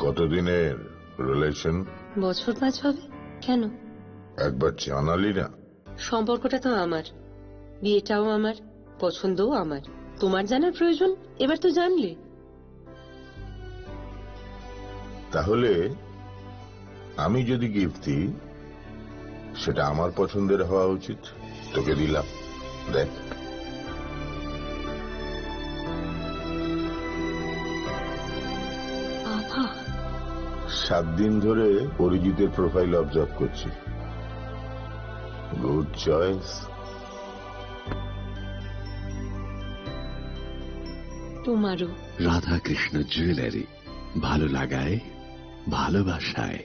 কতদিনের রিলেশন? বছর 5 হবে। কেন? একবার জানালি না? সম্পর্কটা তো আমার, বিয়েটাও আমার, পছন্দও আমার। তোমার জানার প্রয়োজন? এবার তো জানলে। তাহলে আমি যদি গিফট দিই সেটা আমার পছন্দের হওয়া উচিত। তোকে দিলাম, দেখ। বাবা, 7 দিন ধরে অরিজিতের প্রোফাইল অবজার্ভ করছি। Good choice. তোমারও। রাধাকৃষ্ণ জুয়েলারি, ভালো লাগায় ভালোবাসায়।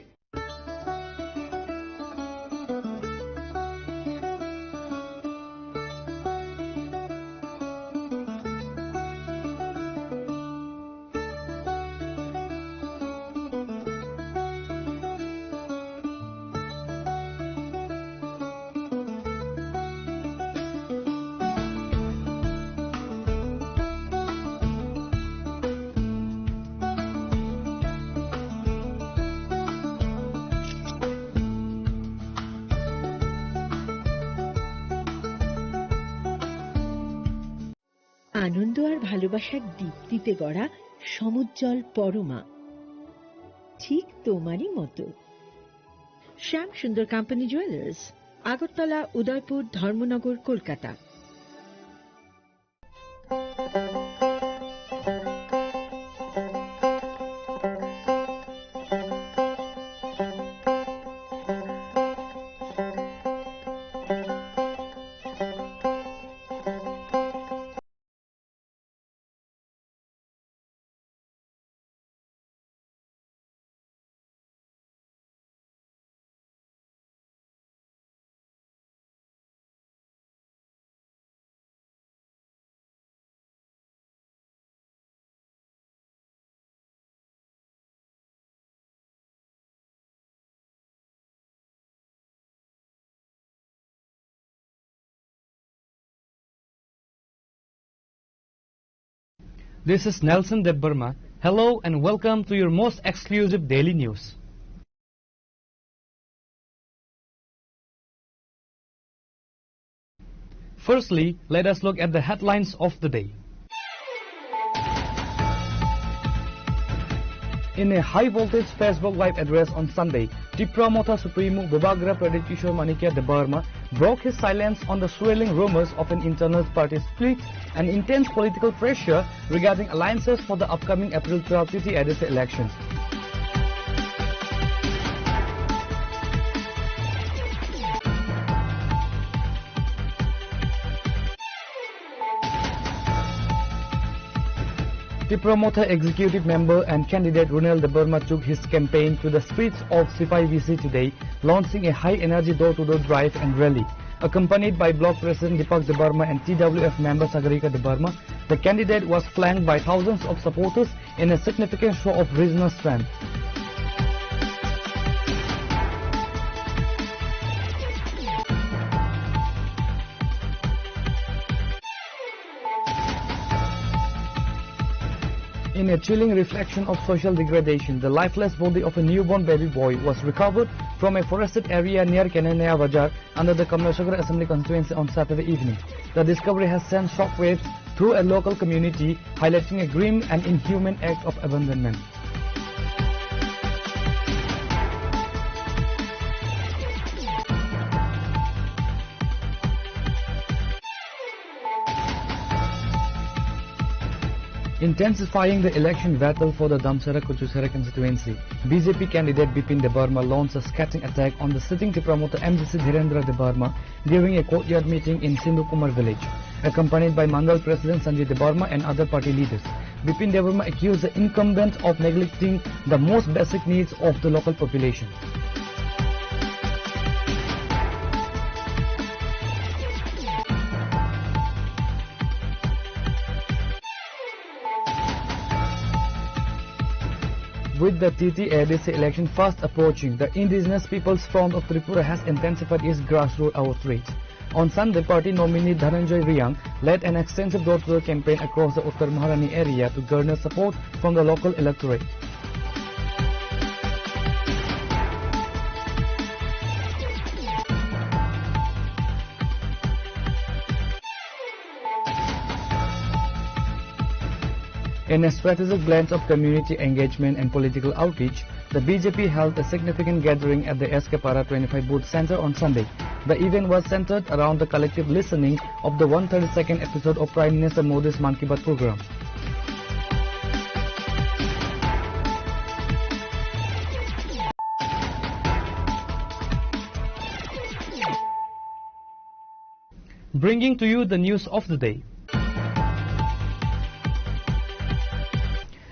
আনন্দ আর ভালোবাসার দীপ্তিতে গড়া সমুজ্জ্বল পরমা, ঠিক তোমারই মতো। শ্যাম সুন্দর company jewellers, Agartala, Udaipur, Dharmanagar, Kolkata. This is Nelson Debbarma. Hello and welcome to your most exclusive daily news. Firstly, let us look at the headlines of the day. In a high-voltage Facebook Live address on Sunday, Tripura Motha Supremo Bobagra Pradeep Kishore Manikya Debbarma broke his silence on the swirling rumors of an internal party split and intense political pressure regarding alliances for the upcoming April 12 TT ADC elections. Tripura Motha executive member and candidate Runel Debbarma took his campaign to the streets of Sipai VC today, launching a high-energy door-to-door drive and rally. Accompanied by Block President Deepak Debbarma and TWF member Sagarika Debbarma, the candidate was flanked by thousands of supporters in a significant show of regional strength. In a chilling reflection of social degradation, the lifeless body of a newborn baby boy was recovered from a forested area near Kenanaya Bajar under the Kamleshwar Assembly constituency on Saturday evening. The discovery has sent shockwaves through a local community, highlighting a grim and inhuman act of abandonment. Intensifying the election battle for the Damsara-Kuchusara constituency, BJP candidate Bipin Debbarma launched a scathing attack on the sitting Tripura Motha MDC Dhirendra Debbarma during a courtyard meeting in Sindhukumar village. Accompanied by Mandal President Sanjay Debbarma and other party leaders, Bipin Debbarma accused the incumbent of neglecting the most basic needs of the local population. With the TT ADC election fast approaching, the Indigenous People's Front of Tripura has intensified its grassroots outreach. On Sunday, party nominee Dhananjay Riyang led an extensive door-to-door campaign across the Uttar Maharani area to garner support from the local electorate. In a strategic blend of community engagement and political outreach, the BJP held a significant gathering at the SK Para 25 Booth Center on Sunday. The event was centered around the collective listening of the 132nd episode of Prime Minister Modi's Mann Ki Baat program. Bringing to you the news of the day.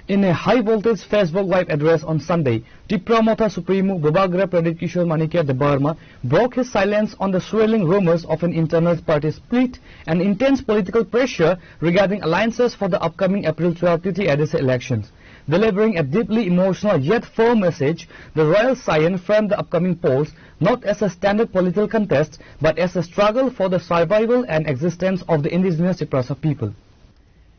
In a high-voltage Facebook Live address on Sunday, Tipra Motha Supremo Bobagra Pradip Kishore Manikia Debarma broke his silence on the swirling rumors of an internal party split and intense political pressure regarding alliances for the upcoming April 12 Tithi Adisa elections. Delivering a deeply emotional yet firm message, the Royal Scion framed the upcoming polls not as a standard political contest but as a struggle for the survival and existence of the indigenous Tiprasa people.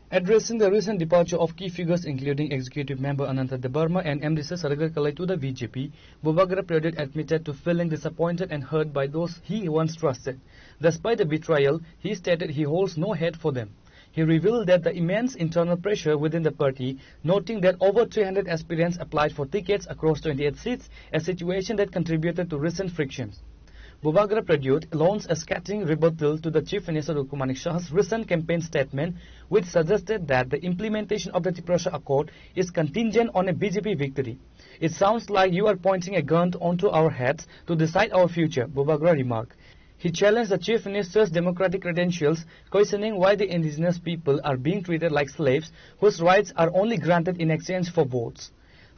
Addressing the recent departure of key figures including Executive Member Ananta Debarma and MDC Saragar Kalai to the BJP, Bobagra Pradip admitted to feeling disappointed and hurt by those he once trusted. Despite the betrayal, he stated he holds no hate for them. He revealed that the immense internal pressure within the party, noting that over 300 aspirants applied for tickets across 28 seats, a situation that contributed to recent frictions. Bobagra Pradip launched a scathing rebuttal to the Chief Minister Dr. Manik Shah's recent campaign statement, which suggested that the implementation of the Tiprasa Accord is contingent on a BJP victory. It sounds like you are pointing a gun onto our heads to decide our future, Bobagra remarked. He challenged the Chief Minister's democratic credentials, questioning why the indigenous people are being treated like slaves whose rights are only granted in exchange for votes.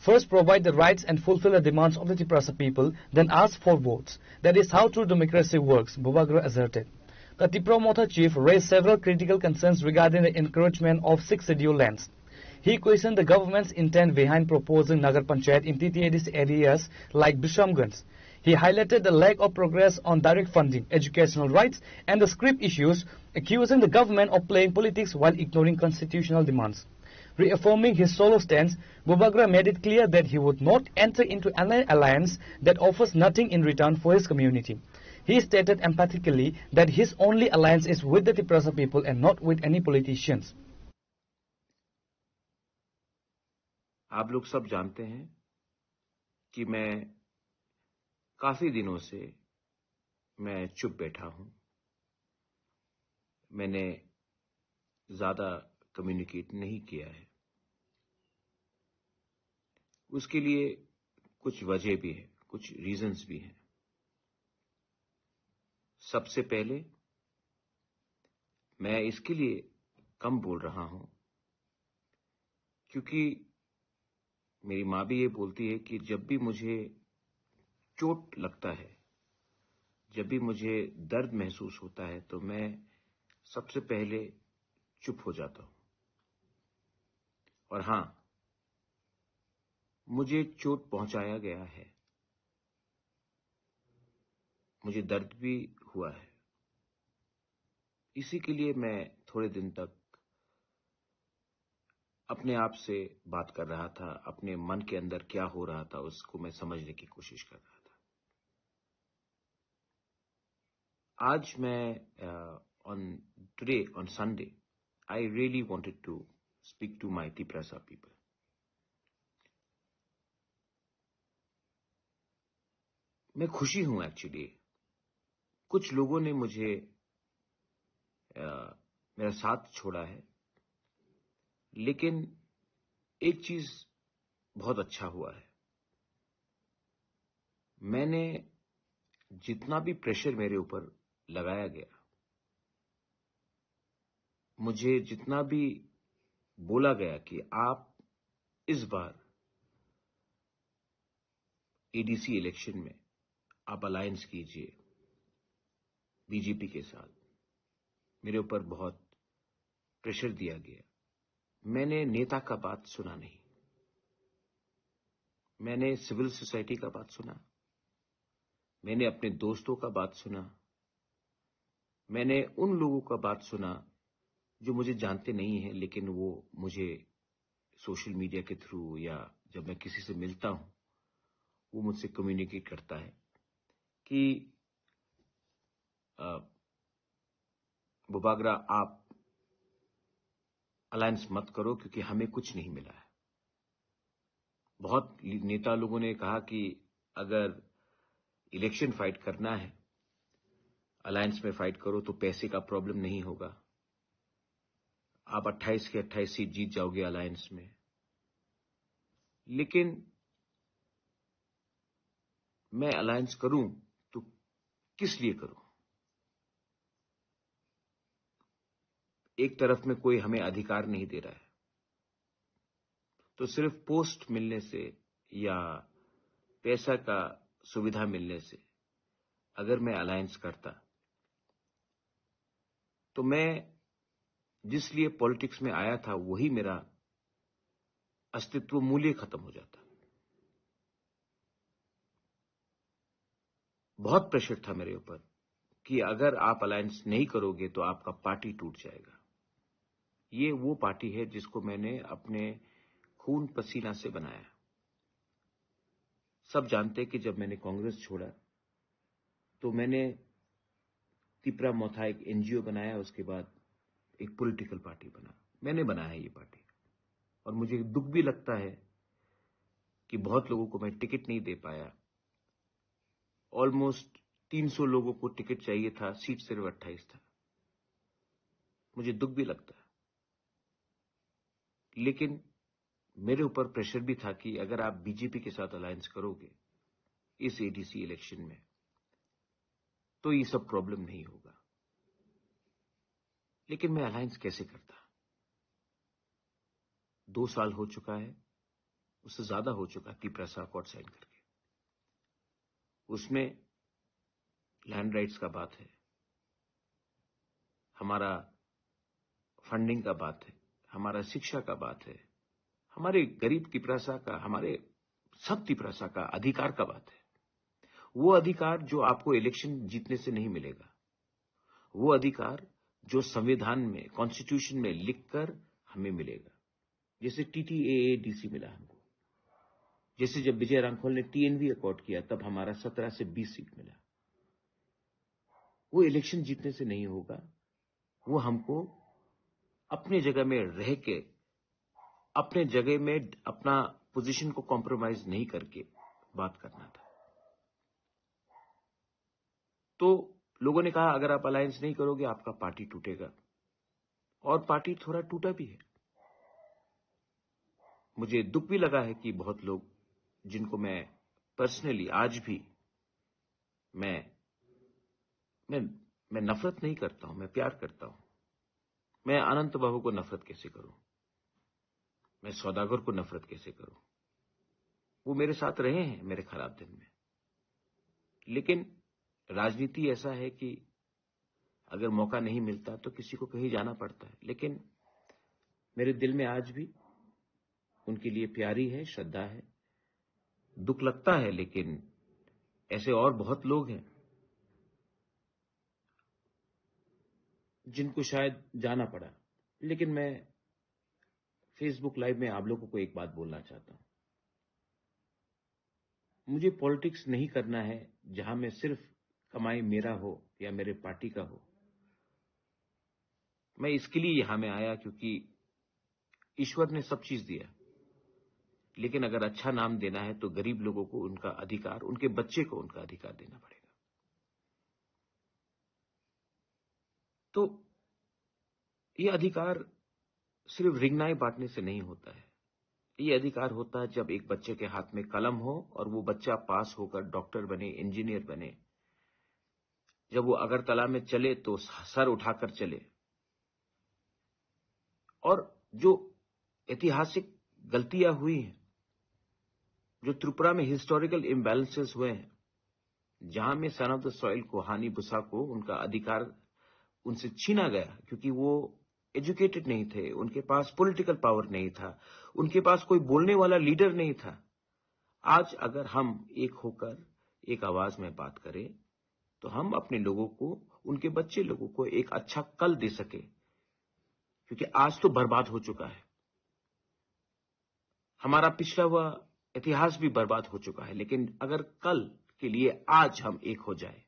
First provide the rights and fulfill the demands of the Tiprasa people, then ask for votes. That is how true democracy works, Bobagra asserted. The Tipra Motha chief raised several critical concerns regarding the encroachment of 6 scheduled lands. He questioned the government's intent behind proposing Nagar Panchayat in TTAD's areas like Bishamganj. He highlighted the lack of progress on direct funding, educational rights, and the scrip issues, accusing the government of playing politics while ignoring constitutional demands. Reaffirming his solo stance, Bobagra made it clear that he would not enter into an alliance that offers nothing in return for his community. He stated emphatically that his only alliance is with the Tiprasa people and not with any politicians. आप लोग सब जानते हैं कि मैं काफी दिनों से मैं चुप बैठा हूं। मैंने ज्यादा कम्युनिकेट नहीं किया है। उसके लिए कुछ वजह भी है, कुछ रीजंस भी हैं। सबसे पहले मैं इसके लिए कम बोल रहा हूं क्योंकि मेरी मां भी ये बोलती है कि जब भी मुझे चोट लगता है, जब भी मुझे दर्द महसूस होता है तो मैं सबसे पहले चुप हो जाता हूं। और हां, मुझे चोट पहुंचाया गया है, मुझे दर्द भी हुआ है। इसी के लिए मैं थोड़े दिन तक अपने आप से बात कर रहा था, अपने मन के अंदर क्या हो रहा था उसको मैं समझने की कोशिश कर रहा था। आज मैं on Sunday, I really wanted to speak to my Tiprasa people. मैं खुशी हूं एक्चुअली। कुछ लोगों ने मुझे मेरा साथ छोड़ा है, लेकिन एक चीज बहुत अच्छा हुआ है। मैंने जितना भी प्रेशर मेरे ऊपर लगाया गया, मुझे जितना भी बोला गया कि आप इस बार एडीसी इलेक्शन में आप अलायंस कीजिए बीजेपी के साथ, मेरे ऊपर बहुत प्रेशर दिया गया। मैंने नेता का बात सुना नहीं, मैंने सिविल सोसाइटी का बात सुना, मैंने अपने दोस्तों का बात सुना, मैंने उन लोगों का बात सुना जो मुझे जानते नहीं हैं, लेकिन वो मुझे सोशल मीडिया के थ्रू या जब मैं किसी से मिलता हूं वो मुझसे कम्युनिकेट करता है कि बोबाग्रा, आप अलायंस मत करो क्योंकि हमें कुछ नहीं मिला है। बहुत नेता लोगों ने कहा कि अगर इलेक्शन फाइट करना है, अलायंस में फाइट करो तो पैसे का प्रॉब्लम नहीं होगा, आप 28 के 28 सीट जीत जाओगे अलायंस में। लेकिन मैं अलायंस करूं तो किस लिए करूं? एक तरफ में कोई हमें अधिकार नहीं दे रहा है, तो सिर्फ पोस्ट मिलने से या पैसा का सुविधा मिलने से अगर मैं अलायंस करता तो मैं जिस लिए पॉलिटिक्स में आया था वही मेरा अस्तित्व मूल्य खत्म हो जाता। बहुत प्रेशर था मेरे ऊपर कि अगर आप अलायंस नहीं करोगे तो आपका पार्टी टूट जाएगा। ये वो पार्टी है जिसको मैंने अपने खून पसीना से बनाया। सब जानते कि जब मैंने कांग्रेस छोड़ा तो मैंने तिपरा मोथा एक एनजीओ बनाया, उसके बाद एक पॉलिटिकल पार्टी बना। मैंने बनाया ये पार्टी और मुझे दुख भी लगता है कि बहुत लोगों को मैं टिकट नहीं दे पाया। ऑलमोस्ट 300 लोगों को टिकट चाहिए था, सीट सिर्फ 28 था। मुझे दुख भी लगता है, लेकिन मेरे ऊपर प्रेशर भी था कि अगर आप बीजेपी के साथ अलायंस करोगे इस एडीसी इलेक्शन में तो ये सब प्रॉब्लम नहीं होगा। लेकिन मैं अलायंस कैसे करता? 2 साल हो चुका है, उससे ज्यादा हो चुका तिपरा सा अकॉर्ड साइन करके। उसमें लैंड राइट्स का बात है, हमारा फंडिंग का बात है, हमारा शिक्षा का बात है, हमारे गरीब तिपरासा का, हमारे सब तिपरासा का अधिकार का बात है। वो अधिकार जो आपको इलेक्शन जीतने से नहीं मिलेगा, वो अधिकार जो संविधान में, कॉन्स्टिट्यूशन में लिखकर हमें मिलेगा। जैसे टीटीएडीसी मिला हमको, जैसे जब विजय रामखोल ने टीएनवी अकॉर्ड किया तब हमारा 17 से 20 सीट मिला। वो इलेक्शन जीतने से नहीं होगा, वो हमको अपने जगह में रह के, अपने जगह में अपना पोजीशन को कॉम्प्रोमाइज नहीं करके बात करना था। तो लोगों ने कहा अगर आप अलायंस नहीं करोगे आपका पार्टी टूटेगा, और पार्टी थोड़ा टूटा भी है। मुझे दुख भी लगा है कि बहुत लोग जिनको मैं पर्सनली आज भी मैं नफरत नहीं करता हूं, मैं प्यार करता हूं। मैं अनंत बाबू को नफरत कैसे करूं, मैं सौदागर को नफरत कैसे करूं? वो मेरे साथ रहे हैं मेरे खराब दिन में। लेकिन राजनीति ऐसा है कि अगर मौका नहीं मिलता तो किसी को कहीं जाना पड़ता है। लेकिन मेरे दिल में आज भी उनके लिए प्यारी है, श्रद्धा है। दुख लगता है, लेकिन ऐसे और बहुत लोग हैं जिनको शायद जाना पड़ा। लेकिन मैं फेसबुक लाइव में आप लोगों को एक बात बोलना चाहता हूं। मुझे पॉलिटिक्स नहीं करना है जहां में सिर्फ कमाई मेरा हो या मेरे पार्टी का हो। मैं इसके लिए यहां में आया क्योंकि ईश्वर ने सब चीज दिया, लेकिन अगर अच्छा नाम देना है तो गरीब लोगों को उनका अधिकार, उनके बच्चे को उनका अधिकार देना पड़ेगा। तो ये अधिकार सिर्फ रिंगनाई बांटने से नहीं होता है। ये अधिकार होता है जब एक बच्चे के हाथ में कलम हो और वो बच्चा पास होकर डॉक्टर बने, इंजीनियर बने। जब वो अगरतला में चले तो सर उठाकर चले। और जो ऐतिहासिक गलतियां हुई हैं, जो त्रिपुरा में हिस्टोरिकल इम्बैलेंसेस हुए हैं, जहां में सन ऑफ द सॉइल को, हानि बुसा को उनका अधिकार उनसे छीना गया क्योंकि वो एजुकेटेड नहीं थे, उनके पास पॉलिटिकल पावर नहीं था, उनके पास कोई बोलने वाला लीडर नहीं था। आज अगर हम एक होकर एक आवाज में बात करें तो हम अपने लोगों को, उनके बच्चे लोगों को एक अच्छा कल दे सके, क्योंकि आज तो बर्बाद हो चुका है। हमारा पिछला हुआ इतिहास भी बर्बाद हो चुका है। लेकिन अगर कल के लिए आज हम एक हो जाए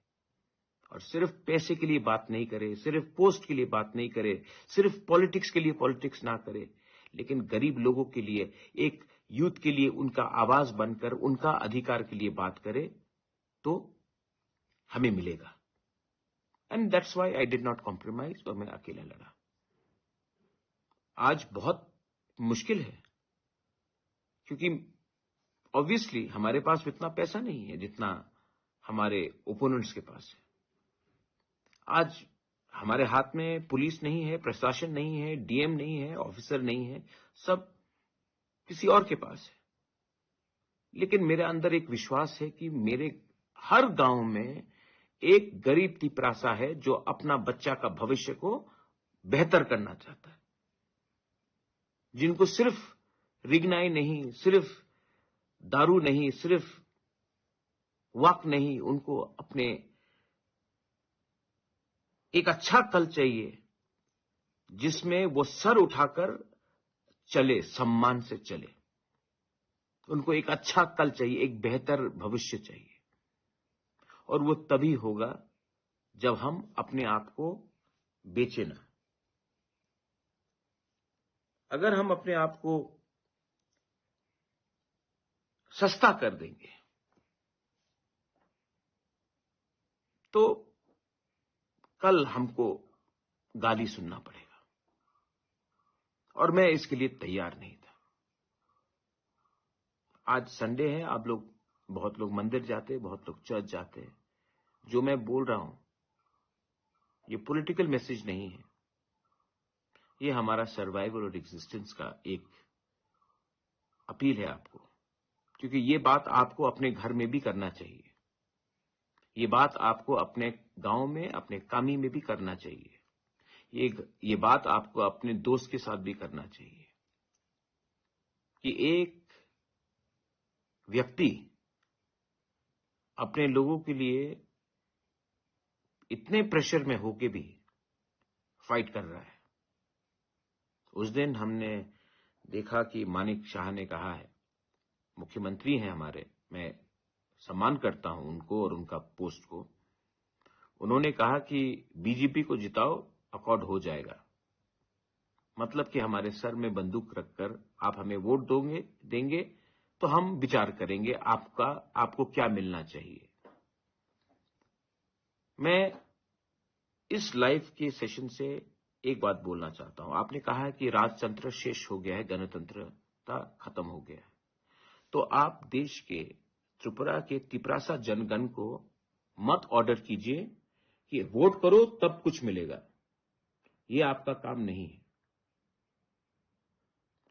और सिर्फ पैसे के लिए बात नहीं करे, सिर्फ पोस्ट के लिए बात नहीं करे, सिर्फ पॉलिटिक्स के लिए पॉलिटिक्स ना करे, लेकिन गरीब लोगों के लिए, एक यूथ के लिए उनका आवाज बनकर उनका अधिकार के लिए बात करे, तो हमें मिलेगा। And that's why I did not compromise, और मैं अकेला लड़ा। आज बहुत मुश्किल है, क्योंकि ऑब्वियसली हमारे पास इतना पैसा नहीं है जितना हमारे ओपोनेंट्स के पास है। आज हमारे हाथ में पुलिस नहीं है, प्रशासन नहीं है, डीएम नहीं है, ऑफिसर नहीं है, सब किसी और के पास है। लेकिन मेरे अंदर एक विश्वास है कि मेरे हर गांव में एक गरीब तिपरासा है जो अपना बच्चा का भविष्य को बेहतर करना चाहता है, जिनको सिर्फ रिगनाई नहीं, सिर्फ दारू नहीं, सिर्फ वक्त नहीं, उनको अपने एक अच्छा कल चाहिए जिसमें वो सर उठाकर चले, सम्मान से चले। उनको एक अच्छा कल चाहिए, एक बेहतर भविष्य चाहिए, और वो तभी होगा जब हम अपने आप को बेचे ना। अगर हम अपने आप को सस्ता कर देंगे तो कल हमको गाली सुनना पड़ेगा, और मैं इसके लिए तैयार नहीं था। आज संडे है, आप लोग, बहुत लोग मंदिर जाते हैं, बहुत लोग चर्च जाते हैं। जो मैं बोल रहा हूं ये पॉलिटिकल मैसेज नहीं है, ये हमारा सर्वाइवल और एग्जिस्टेंस का एक अपील है आपको, क्योंकि ये बात आपको अपने घर में भी करना चाहिए, ये बात आपको अपने गांव में, अपने कामी में भी करना चाहिए, ये बात आपको अपने दोस्त के साथ भी करना चाहिए कि एक व्यक्ति अपने लोगों के लिए इतने प्रेशर में होके भी फाइट कर रहा है। उस दिन हमने देखा कि मानिक शाह ने कहा है, मुख्यमंत्री हैं हमारे, मैं सम्मान करता हूं उनको और उनका पोस्ट को, उन्होंने कहा कि बीजेपी को जिताओ, अकॉर्ड हो जाएगा। मतलब कि हमारे सर में बंदूक रखकर आप हमें वोट देंगे तो हम विचार करेंगे आपको क्या मिलना चाहिए। मैं इस लाइव के सेशन से एक बात बोलना चाहता हूं। आपने कहा है कि राजतंत्र शेष हो गया है, गणतंत्रता खत्म हो गया है, तो आप देश के त्रिपुरा के तिपरासा जनगण को मत ऑर्डर कीजिए कि वोट करो तब कुछ मिलेगा। ये आपका काम नहीं है।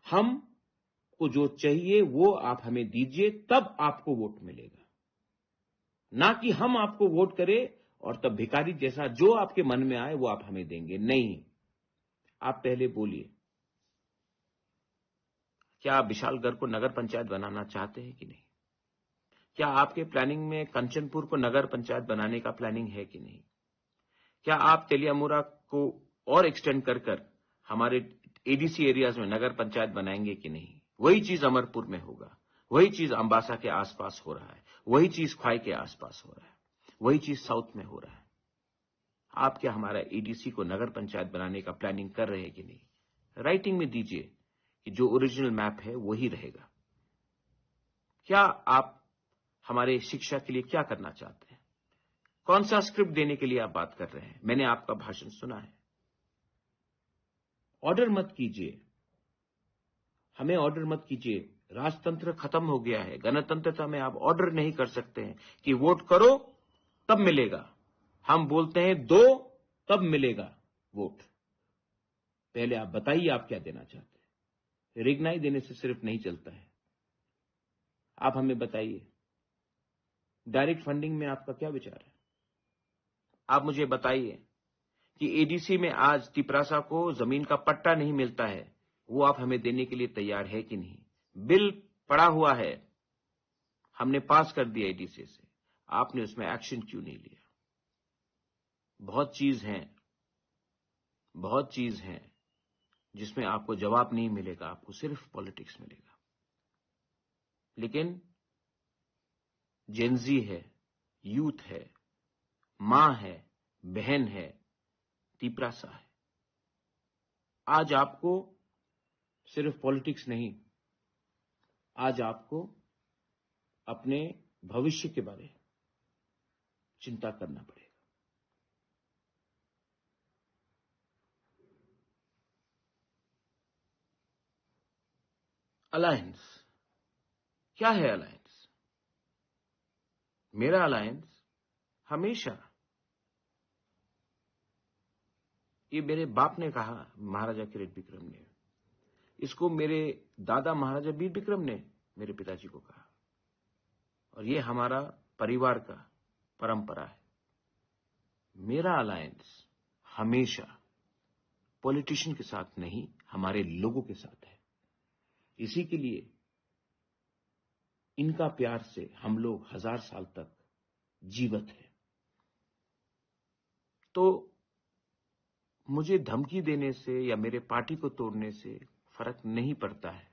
हमको जो चाहिए वो आप हमें दीजिए, तब आपको वोट मिलेगा, ना कि हम आपको वोट करें और तब भिखारी जैसा जो आपके मन में आए वो आप हमें देंगे। नहीं, आप पहले बोलिए, क्या आप विशालगढ़ को नगर पंचायत बनाना चाहते हैं कि नहीं? क्या आपके प्लानिंग में कंचनपुर को नगर पंचायत बनाने का प्लानिंग है कि नहीं? क्या आप तेलियामुरा को और एक्सटेंड कर हमारे एडीसी एरियाज में नगर पंचायत बनाएंगे कि नहीं? वही चीज अमरपुर में होगा, वही चीज अंबासा के आसपास हो रहा है, वही चीज ख्वाई के आसपास हो रहा है, वही चीज साउथ में हो रहा है। आप क्या हमारा एडीसी को नगर पंचायत बनाने का प्लानिंग कर रहे हैं कि नहीं? राइटिंग में दीजिए कि जो ओरिजिनल मैप है वही रहेगा। क्या आप हमारे शिक्षा के लिए क्या करना चाहते हैं? कौन सा स्क्रिप्ट देने के लिए आप बात कर रहे हैं? मैंने आपका भाषण सुना है। ऑर्डर मत कीजिए, हमें ऑर्डर मत कीजिए। राजतंत्र खत्म हो गया है, गणतंत्रता में आप ऑर्डर नहीं कर सकते हैं कि वोट करो तब मिलेगा। हम बोलते हैं दो तब मिलेगा वोट। पहले आप बताइए आप क्या देना चाहते हैं। रिगनाई देने से सिर्फ नहीं चलता है, आप हमें बताइए डायरेक्ट फंडिंग में आपका क्या विचार है। आप मुझे बताइए कि एडीसी में आज तिपरासा को जमीन का पट्टा नहीं मिलता है, वो आप हमें देने के लिए तैयार है कि नहीं? बिल पड़ा हुआ है, हमने पास कर दिया एडीसी से, आपने उसमें एक्शन क्यों नहीं लिया? बहुत चीज है जिसमें आपको जवाब नहीं मिलेगा, आपको सिर्फ पॉलिटिक्स मिलेगा। लेकिन जेनजी है, यूथ है, मां है, बहन है, तिपरासा है। आज आपको सिर्फ पॉलिटिक्स नहीं, आज आपको अपने भविष्य के बारे में चिंता करना पड़ेगा। अलायंस क्या है? अलायंस, मेरा अलायंस हमेशा, ये मेरे बाप ने कहा, महाराजा किरीट विक्रम ने, इसको मेरे दादा महाराजा वीर विक्रम ने मेरे पिताजी को कहा, और ये हमारा परिवार का परंपरा है। मेरा अलायंस हमेशा पॉलिटिशियन के साथ नहीं, हमारे लोगों के साथ है। इसी के लिए इनका प्यार से हम लोग 1000 साल तक जीवित हैं। तो मुझे धमकी देने से या मेरे पार्टी को तोड़ने से फर्क नहीं पड़ता है।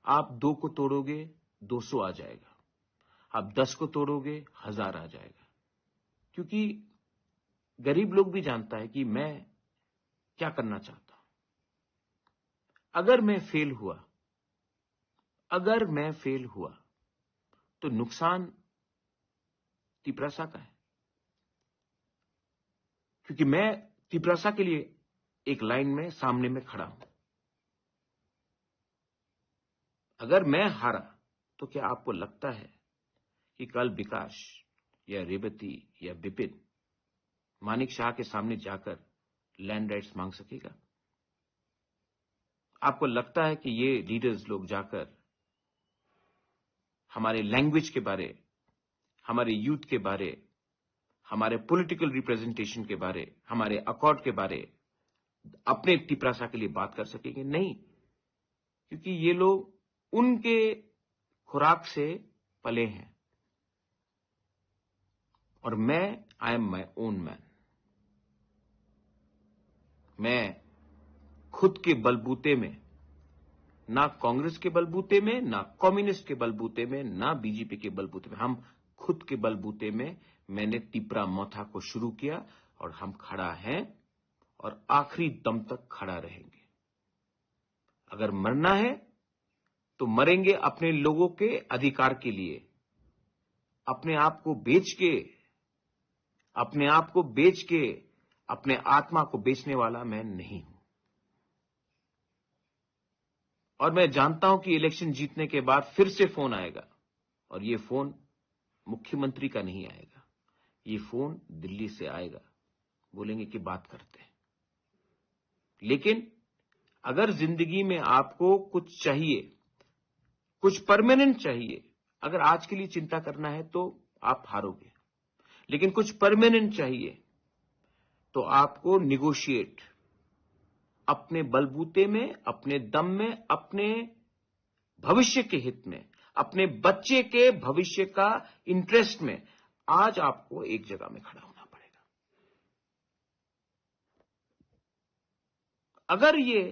आप 2 को तोड़ोगे 200 आ जाएगा, आप 10 को तोड़ोगे 1000 आ जाएगा। क्योंकि गरीब लोग भी जानता है कि मैं क्या करना चाहता हूं। अगर मैं फेल हुआ तो नुकसान तिपरासा का है, क्योंकि मैं तिपरासा के लिए एक लाइन में सामने में खड़ा हूं। अगर मैं हारा तो क्या आपको लगता है कि कल विकास या रेवती या विपिन मानिक शाह के सामने जाकर लैंड राइट्स मांग सकेगा? आपको लगता है कि ये लीडर्स लोग जाकर हमारे लैंग्वेज के बारे, हमारे यूथ के बारे, हमारे पॉलिटिकल रिप्रेजेंटेशन के बारे, हमारे अकॉर्ड के बारे अपने तिपरासा के लिए बात कर सकेंगे? नहीं, क्योंकि ये लोग उनके खुराक से पले हैं, और मैं I am my own man. मैं खुद के बलबूते में, ना कांग्रेस के बलबूते में, ना कम्युनिस्ट के बलबूते में, ना बीजेपी के बलबूते में, हम खुद के बलबूते में मैंने तिपरा मोथा को शुरू किया, और हम खड़ा हैं और आखिरी दम तक खड़ा रहेंगे। अगर मरना है तो मरेंगे अपने लोगों के अधिकार के लिए। अपने आप को बेच के अपने आत्मा को बेचने वाला मैं नहीं हूं। और मैं जानता हूं कि इलेक्शन जीतने के बाद फिर से फोन आएगा, और ये फोन मुख्यमंत्री का नहीं आएगा, ये फोन दिल्ली से आएगा। बोलेंगे कि बात करते हैं। लेकिन अगर जिंदगी में आपको कुछ चाहिए, कुछ परमानेंट चाहिए, अगर आज के लिए चिंता करना है तो आप हारोगे। लेकिन कुछ परमानेंट चाहिए तो आपको निगोशिएट, अपने बलबूते में, अपने दम में, अपने भविष्य के हित में, अपने बच्चे के भविष्य का इंटरेस्ट में, आज आपको एक जगह में खड़ा होना पड़ेगा। अगर ये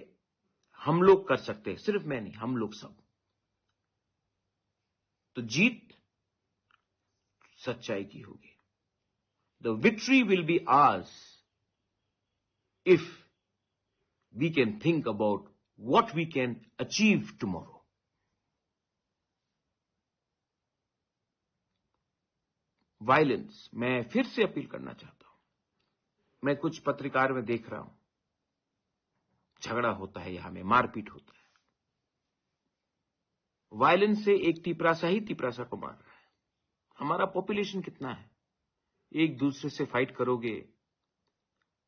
हम लोग कर सकते हैं, सिर्फ मैं नहीं, हम लोग सब, तो जीत सच्चाई की होगी। The victory will be hours if we can think about what we can achieve tomorrow. Violence, मैं फिर से अपील करना चाहता हूं। मैं कुछ पत्रकार में देख रहा हूं, झगड़ा होता है, यहां में मारपीट होता है। वायलेंस से एक तिपरासा ही तिपरासा को मार रहा है। हमारा पॉपुलेशन कितना है? एक दूसरे से फाइट करोगे,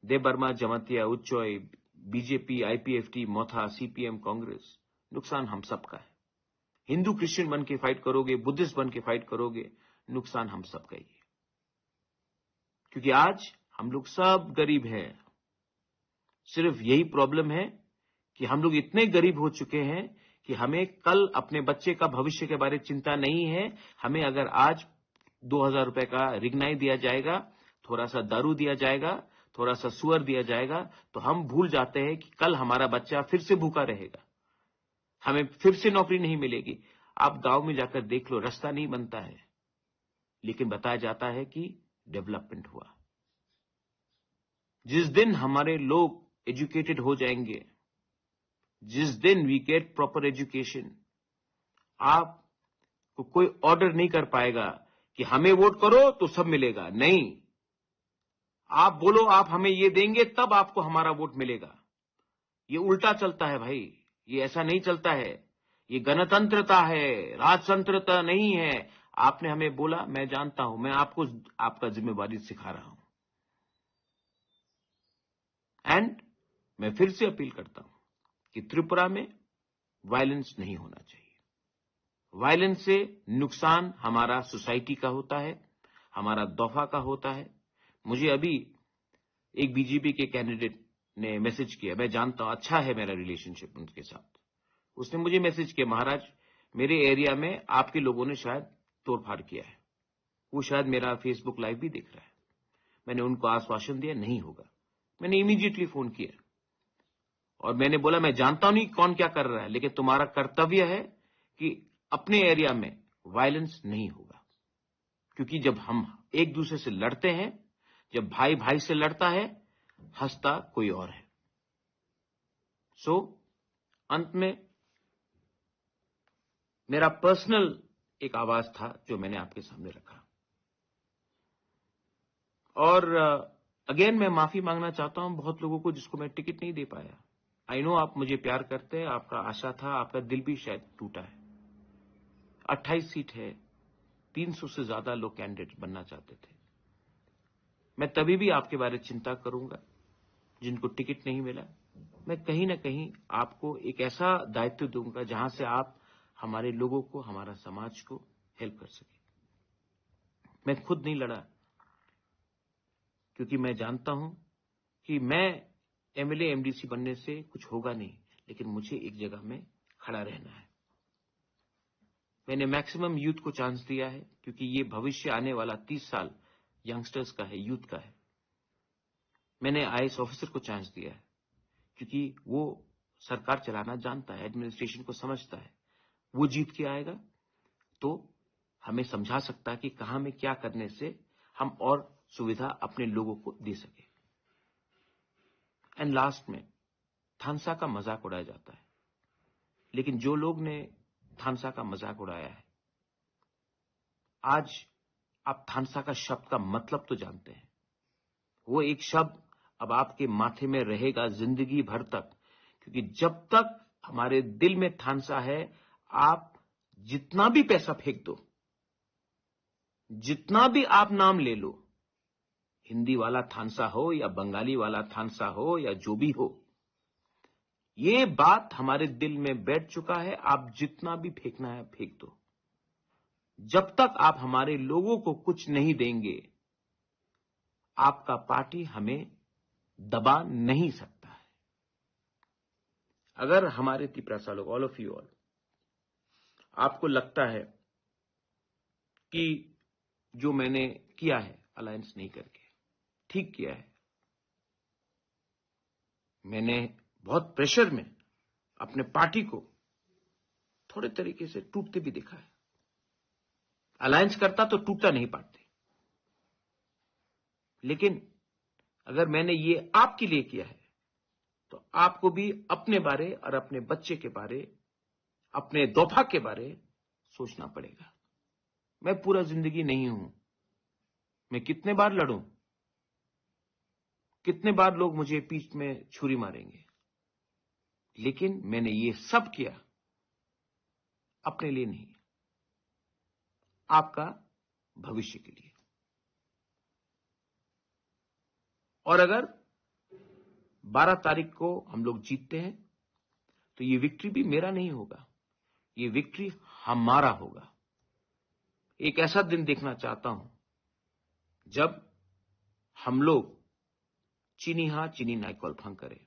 देबर्मा, जमातिया, उच्चोय, बीजेपी, आईपीएफटी, मोथा, सीपीएम, कांग्रेस, नुकसान हम सबका है। हिंदू क्रिश्चियन बन के फाइट करोगे, बुद्धिस्ट बन के फाइट करोगे, नुकसान हम सबका ही है। क्योंकि आज हम लोग सब गरीब हैं। सिर्फ यही प्रॉब्लम है कि हम लोग इतने गरीब हो चुके हैं कि हमें कल अपने बच्चे का भविष्य के बारे में चिंता नहीं है। हमें अगर आज 2000 रुपए का रिगनाई दिया जाएगा, थोड़ा सा दारू दिया जाएगा, थोड़ा सा सुअर दिया जाएगा, तो हम भूल जाते हैं कि कल हमारा बच्चा फिर से भूखा रहेगा, हमें फिर से नौकरी नहीं मिलेगी। आप गांव में जाकर देख लो, रास्ता नहीं बनता है, लेकिन बताया जाता है कि डेवलपमेंट हुआ। जिस दिन हमारे लोग एजुकेटेड हो जाएंगे, जिस दिन वी गेट प्रॉपर एजुकेशन, आपको कोई ऑर्डर नहीं कर पाएगा कि हमें वोट करो तो सब मिलेगा। नहीं, आप बोलो आप हमें ये देंगे तब आपको हमारा वोट मिलेगा। ये उल्टा चलता है भाई, ये ऐसा नहीं चलता है। ये गणतंत्रता है, राजतंत्रता नहीं है। आपने हमें बोला, मैं जानता हूं, मैं आपको आपका जिम्मेवारी सिखा रहा हूं। एंड मैं फिर से अपील करता हूं कि त्रिपुरा में वायलेंस नहीं होना चाहिए। वायलेंस से नुकसान हमारा सोसाइटी का होता है, हमारा दफा का होता है। मुझे अभी एक बीजेपी के कैंडिडेट ने मैसेज किया, मैं जानता हूं, अच्छा है मेरा रिलेशनशिप उनके साथ। उसने मुझे मैसेज किया, महाराज मेरे एरिया में आपके लोगों ने शायद तोड़फाड़ किया है। वो शायद मेरा फेसबुक लाइव भी देख रहा है। मैंने उनको आश्वासन दिया नहीं होगा। मैंने इमीडिएटली फोन किया और मैंने बोला, मैं जानता नहीं कौन क्या कर रहा है, लेकिन तुम्हारा कर्तव्य है कि अपने एरिया में वायलेंस नहीं होगा। क्योंकि जब हम एक दूसरे से लड़ते हैं, जब भाई भाई से लड़ता है, हंसता कोई और है। सो अंत में मेरा पर्सनल एक आवाज था जो मैंने आपके सामने रखा। और अगेन मैं माफी मांगना चाहता हूं बहुत लोगों को जिसको मैं टिकट नहीं दे पाया। आई नो आप मुझे प्यार करते हैं, आपका आशा था, आपका दिल भी शायद टूटा है। 28 सीट है, 300 से ज्यादा लोग कैंडिडेट बनना चाहते थे। मैं तभी भी आपके बारे में चिंता करूंगा जिनको टिकट नहीं मिला। मैं कहीं ना कहीं आपको एक ऐसा दायित्व दूंगा जहां से आप हमारे लोगों को, हमारा समाज को हेल्प कर सके। मैं खुद नहीं लड़ा क्योंकि मैं जानता हूं कि मैं एमएलए एमडीसी बनने से कुछ होगा नहीं, लेकिन मुझे एक जगह में खड़ा रहना है। मैंने मैक्सिमम यूथ को चांस दिया है क्योंकि ये भविष्य आने वाला 30 साल यंगस्टर्स का है, यूथ का है। मैंने आईएएस ऑफिसर को चांस दिया है क्योंकि वो सरकार चलाना जानता है, एडमिनिस्ट्रेशन को समझता है। वो जीत के आएगा तो हमें समझा सकता है कि कहां में क्या करने से हम और सुविधा अपने लोगों को दे सके। एंड लास्ट में थानसा का मजाक उड़ाया जाता है, लेकिन जो लोग ने थानसा का मजाक उड़ाया है, आज आप थानसा का शब्द का मतलब तो जानते हैं। वो एक शब्द अब आपके माथे में रहेगा जिंदगी भर तक, क्योंकि जब तक हमारे दिल में थानसा है, आप जितना भी पैसा फेंक दो, जितना भी आप नाम ले लो, हिंदी वाला थानसा हो या बंगाली वाला थानसा हो या जो भी हो, ये बात हमारे दिल में बैठ चुका है। आप जितना भी फेंकना है फेंक दो। जब तक आप हमारे लोगों को कुछ नहीं देंगे, आपका पार्टी हमें दबा नहीं सकता है। अगर हमारे तिपरासा लोग, ऑल ऑफ यू ऑल, आपको लगता है कि जो मैंने किया है अलायंस नहीं करके ठीक किया है, मैंने बहुत प्रेशर में अपने पार्टी को थोड़े तरीके से टूटते भी देखा है। अलायंस करता तो टूटता नहीं पाते, लेकिन अगर मैंने ये आपके लिए किया है तो आपको भी अपने बारे और अपने बच्चे के बारे, अपने दफा के बारे सोचना पड़ेगा। मैं पूरा जिंदगी नहीं हूं, मैं कितने बार लड़ूं, कितने बार लोग मुझे पीठ में छुरी मारेंगे, लेकिन मैंने ये सब किया अपने लिए नहीं, आपका भविष्य के लिए। और अगर 12 तारीख को हम लोग जीतते हैं तो ये विक्ट्री भी मेरा नहीं होगा, ये विक्ट्री हमारा होगा। एक ऐसा दिन देखना चाहता हूं जब हम लोग चीनी हां चीनी नाई कॉल्फांग करें,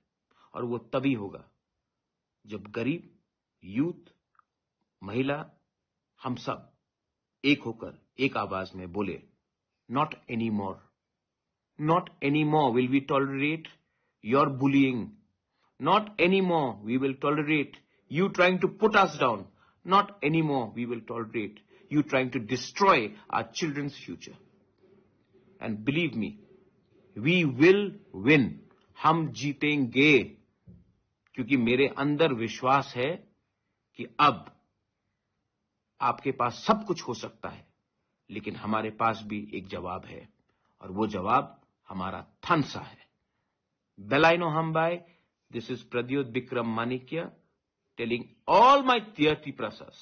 और वो तभी होगा जब गरीब, यूथ, महिला, हम सब एक होकर एक आवाज में बोले, not any more, not anymore will we tolerate your bullying, not anymore we will tolerate you trying to put us down, not anymore we will tolerate you trying to destroy our children's future. And believe me, we will win, हम जीतेंगे, क्योंकि मेरे अंदर विश्वास है कि अब आपके पास सब कुछ हो सकता है, लेकिन हमारे पास भी एक जवाब है, और वो जवाब हमारा थानसा है. बेलाइनो हमबाई, this is Pradyot Bikram Manikya telling all my TRT प्रसस,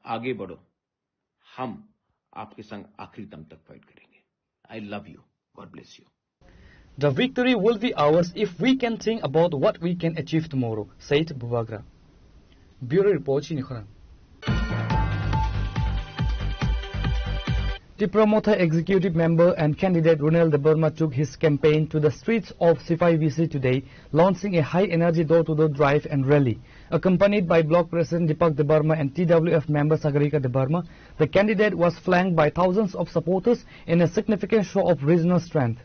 आगे बढ़ो, हम आपके संग आखिरी दम तक फाइट करेंगे. I love you, God bless you. The victory will be ours if we can think about what we can achieve tomorrow, said Bubagra. Bureau Report, Chinikhara. The promoter, executive member and candidate Runel Debarma took his campaign to the streets of C5VC today, launching a high-energy door-to-door drive and rally. Accompanied by Bloc President Deepak Debarma and TWF member Sagarika Debarma, the candidate was flanked by thousands of supporters in a significant show of regional strength.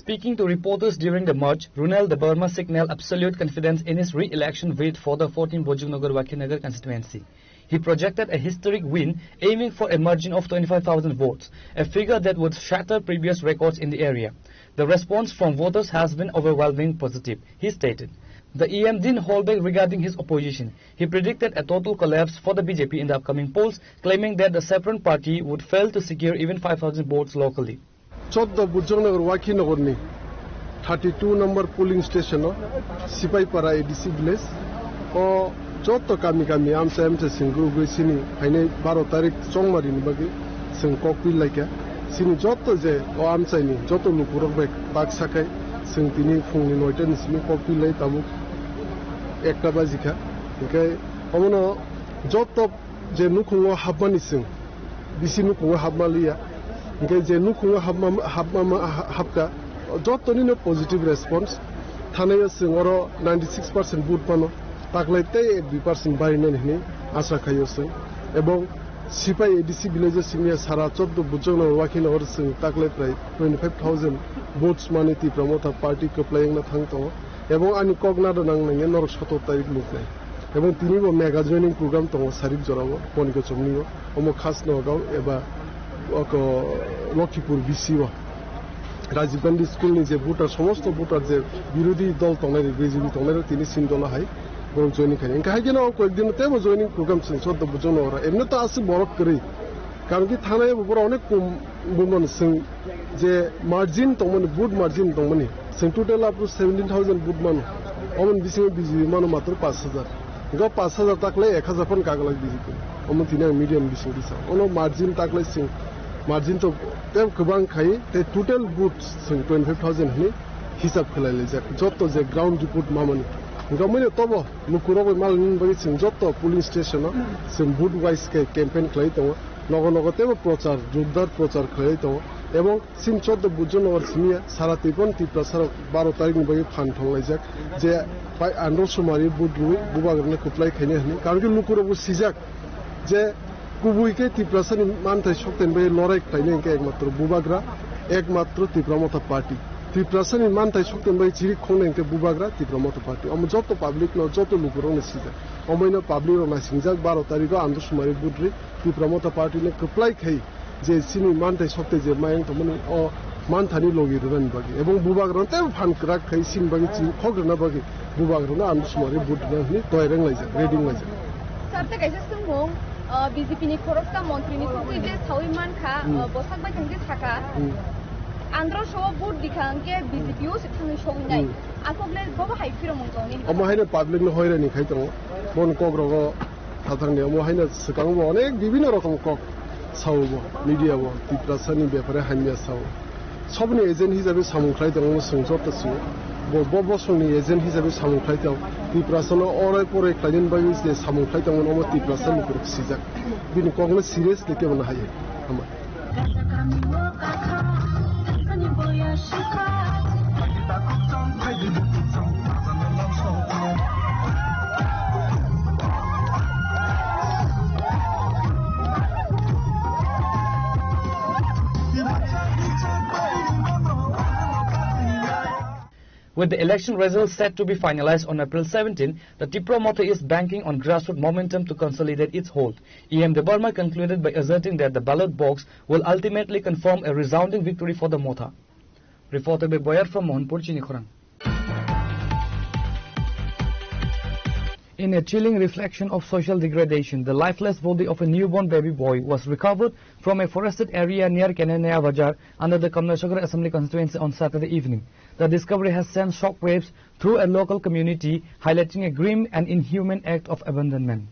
Speaking to reporters during the march, Runel Debarma signaled absolute confidence in his re-election bid for the 14th Bojongnagar Wakinagar constituency. He projected a historic win, aiming for a margin of 25,000 votes, a figure that would shatter previous records in the area. The response from voters has been overwhelmingly positive, he stated. The EM didn't hold back regarding his opposition. He predicted a total collapse for the BJP in the upcoming polls, claiming that the Saffron party would fail to secure even 5,000 votes locally. 14 Bojongnagar Wakinagar 32 number polling station Sipaipara ADC village o joto kami amsa singu sini haine 12 tarik chongmari ni bagi sing kokpil laika sini joto je o amsa ni joto lukurok bek bak sakai sing tini phungni 9 ni sini kokpil lai tamu ekta bajika ke omono joto je nukungo habani sing bisi nukungo habmalia ke je nukungo habka jotoni no positive response thanayo singoro 96% vote pano taklaite 2% barine ni asa khayo sing ebong sipai ADC village singya sara 14 Bojongnagar Wakinagar sing taklai prai 25,000 votes maniti promoter party ko playing na thangto ebong ani kogna do nang nang nor 17 tarik luknai ebong tini bo mega joining program to sarik jorabo poniko chomnigo omo khas no gaw eba oko Lokipur BC Rajiv Gandhi School ni je voter somosto voter je বিরোধী দল tongna BJP tongna tini sindola hai bon joining khai enka hai gena ko ekdin tebo joining program sin 14 Bojongnagar emne to asi borok kri karon ki thanaye bor onek kum bumon sing je margin tongmani vote margin tongmani sing total up to 17,000 vote man omon bising BJP mano matro 5,000 go 5,000 takle 1,000 pon kagalai BJP omon tina medium bising bisa ono margin takle sing margin to tem kubang khai te total votes sing 25,000 ni hisab khalai jak joto je ground report mamani gamene tobo nukuro mal nin bagi sing joto police station sing vote wise ke campaign khlai to logo logo te prochar jogdar prochar khlai to এবং Singh 14 Bojongnagar simia sara tipon ti prasar 12 tarik ni bagi phan thonglai jak je pai andro sumari budru bubagarne kuplai khaine hani karon ki nukuro bu sijak je কুবুইকে ত্রিপ্রাসানি মানতে শক্তেন বে লড়াই খাইনে একমাত্র বুবাগ্রা একমাত্র ত্রিপ্রামতা party ত্রিপ্রাসানি মানতে শক্তেন বে চিরি খংনেকে বুবাগ্রা ত্রিপ্রামতা party আমি যত পাবলিক ন যত লুকুরনে সিজা অমইনা পাবলিক না সিংজাক 12 তারিখ আন্দোসমারি বুদ্রি ত্রিপ্রামতা পার্টি নে কপ্লাই খাই যে সিনি মানতে শক্তে যে মায়ং তমনি ও মানথানি লগি রন বাগি এবং বুবাগ্রা তে ফান ক্রাক খাই সিন বাগি চি খগ্রনা বাগি বুবাগ্রা না আন্দোসমারি বুদ্রি নি তয়রেং লাইজা রেডিং লাইজা সাবতে কাইসা সুমং BJP ni korokta montri ni kubui je Sauiman kha bosak bai thangje thaka andro show board dikhangke BJP o sithang showi nai akoble bobo haifiro mongkoni omo haina public no hoira ni khai tong bon kogrogo থাথাং নে omo haina sikang bo onek bibino rokom kok saubo media bo tiprasani bepare hanya saw sobni agent hisabe samungklai dong sungjot tasu bo songni agent hisabe samungklai dong tiprasano orai pore klain bagi se samungklai dong omo tiprasani kuruk sijak bini kogna serious leke bana haye ama With the election results set to be finalized on April 17, the TIPRO Motha is banking on grassroots momentum to consolidate its hold. EM De Burma concluded by asserting that the ballot box will ultimately confirm a resounding victory for the Motha. Reporter by Boyar from Mohanpur, Chinikhorang. In a chilling reflection of social degradation, the lifeless body of a newborn baby boy was recovered from a forested area near Kenanaya Bajar under the Kamleshwagar Assembly constituency on Saturday evening. The discovery has sent shockwaves through a local community, highlighting a grim and inhuman act of abandonment.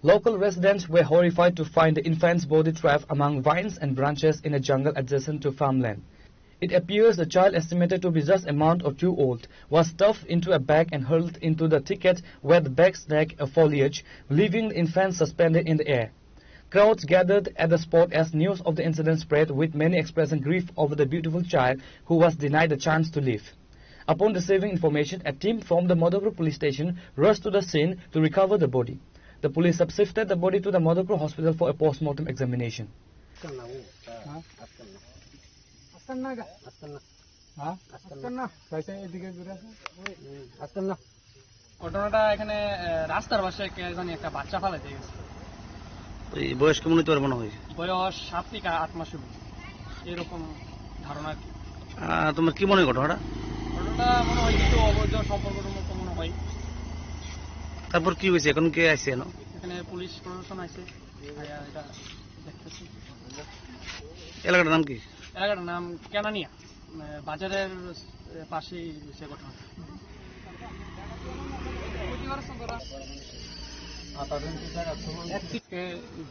Local residents were horrified to find the infant's body trapped among vines and branches in a jungle adjacent to farmland. It appears the child, estimated to be just a month or two old, was stuffed into a bag and hurled into the thicket where the bag snagged a foliage, leaving the infant suspended in the air. Crowds gathered at the spot as news of the incident spread, with many expressing grief over the beautiful child who was denied the chance to live. Upon receiving information, a team from the Madhopur police station rushed to the scene to recover the body. The police subsifted the body to the Madhopur hospital for a post-mortem examination. ঘটনাটা এখানে রাস্তার পাশে একটা বাচ্চা ফেলে দিয়ে গেছে। বয়স কেমন হতে পারে মনে হয়? বয়স 7 থেকে 8 মাসের এরকম ধারণা। তোমার কি মনে হয় ঘটনাটা? ঘটনাটা মনে হয় কিছু অবৈধ সম্পর্কের মতো মনে হয়। তারপর কি হয়েছে? এখন কে আসছে? এখানে পুলিশ প্রশাসন আছে, এটা দেখতেছি। এলাকাটার নাম কি? এলাকাটার নাম কেনানিয়া, বাজারের পাশেই হয়েছে ঘটনা।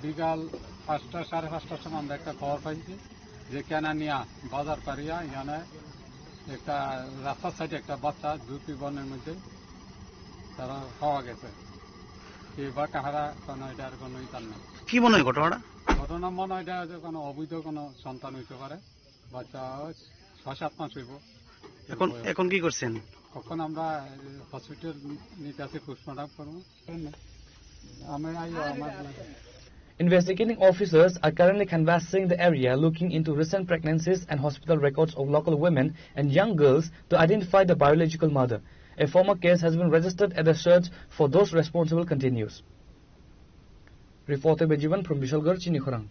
বিকাল 5টা সাড়ে 5টার সময় আমরা একটা খবর পাইছি যে কেনানিয়া বাজার পারিয়া এখানে একটা রাস্তার সাইডে একটা বাচ্চা ঝুঁকি বনের মধ্যে তারা পাওয়া গেছে। এবার কাহারা কোনো এটার কোনো ইতার নেই। কি মনে হয় ঘটনাটা? ঘটনা মনে হয় এটা কোনো অবৈধ কোনো সন্তান হইতে পারে। বাচ্চা 6-7 মাস হইব। এখন কি করছেন? কখন আমরা হসপিটাল নিতে আসি, পোস্টমর্টম করবো। Investigating officers are currently canvassing the area, looking into recent pregnancies and hospital records of local women and young girls to identify the biological mother. A formal case has been registered and the search for those responsible continues. Reporter Bejivan from Bishalgarh, Chinikhorang.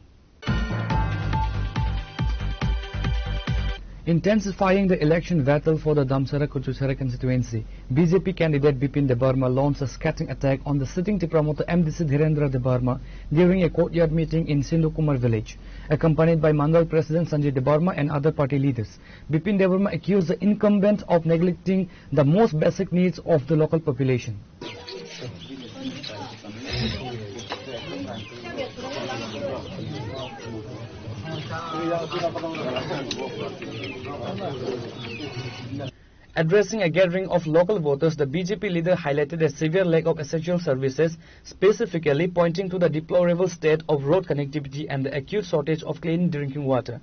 Intensifying the election battle for the Damsara-Kuchusara constituency, BJP candidate Bipin Debarma launched a scattering attack on the sitting promoter MDC Dhirendra Debarma during a courtyard meeting in Sindhukumar village. Accompanied by Mandal President Sanjay Debarma and other party leaders, Bipin Debarma accused the incumbent of neglecting the most basic needs of the local population. Addressing a gathering of local voters, the BJP leader highlighted a severe lack of essential services, specifically pointing to the deplorable state of road connectivity and the acute shortage of clean drinking water.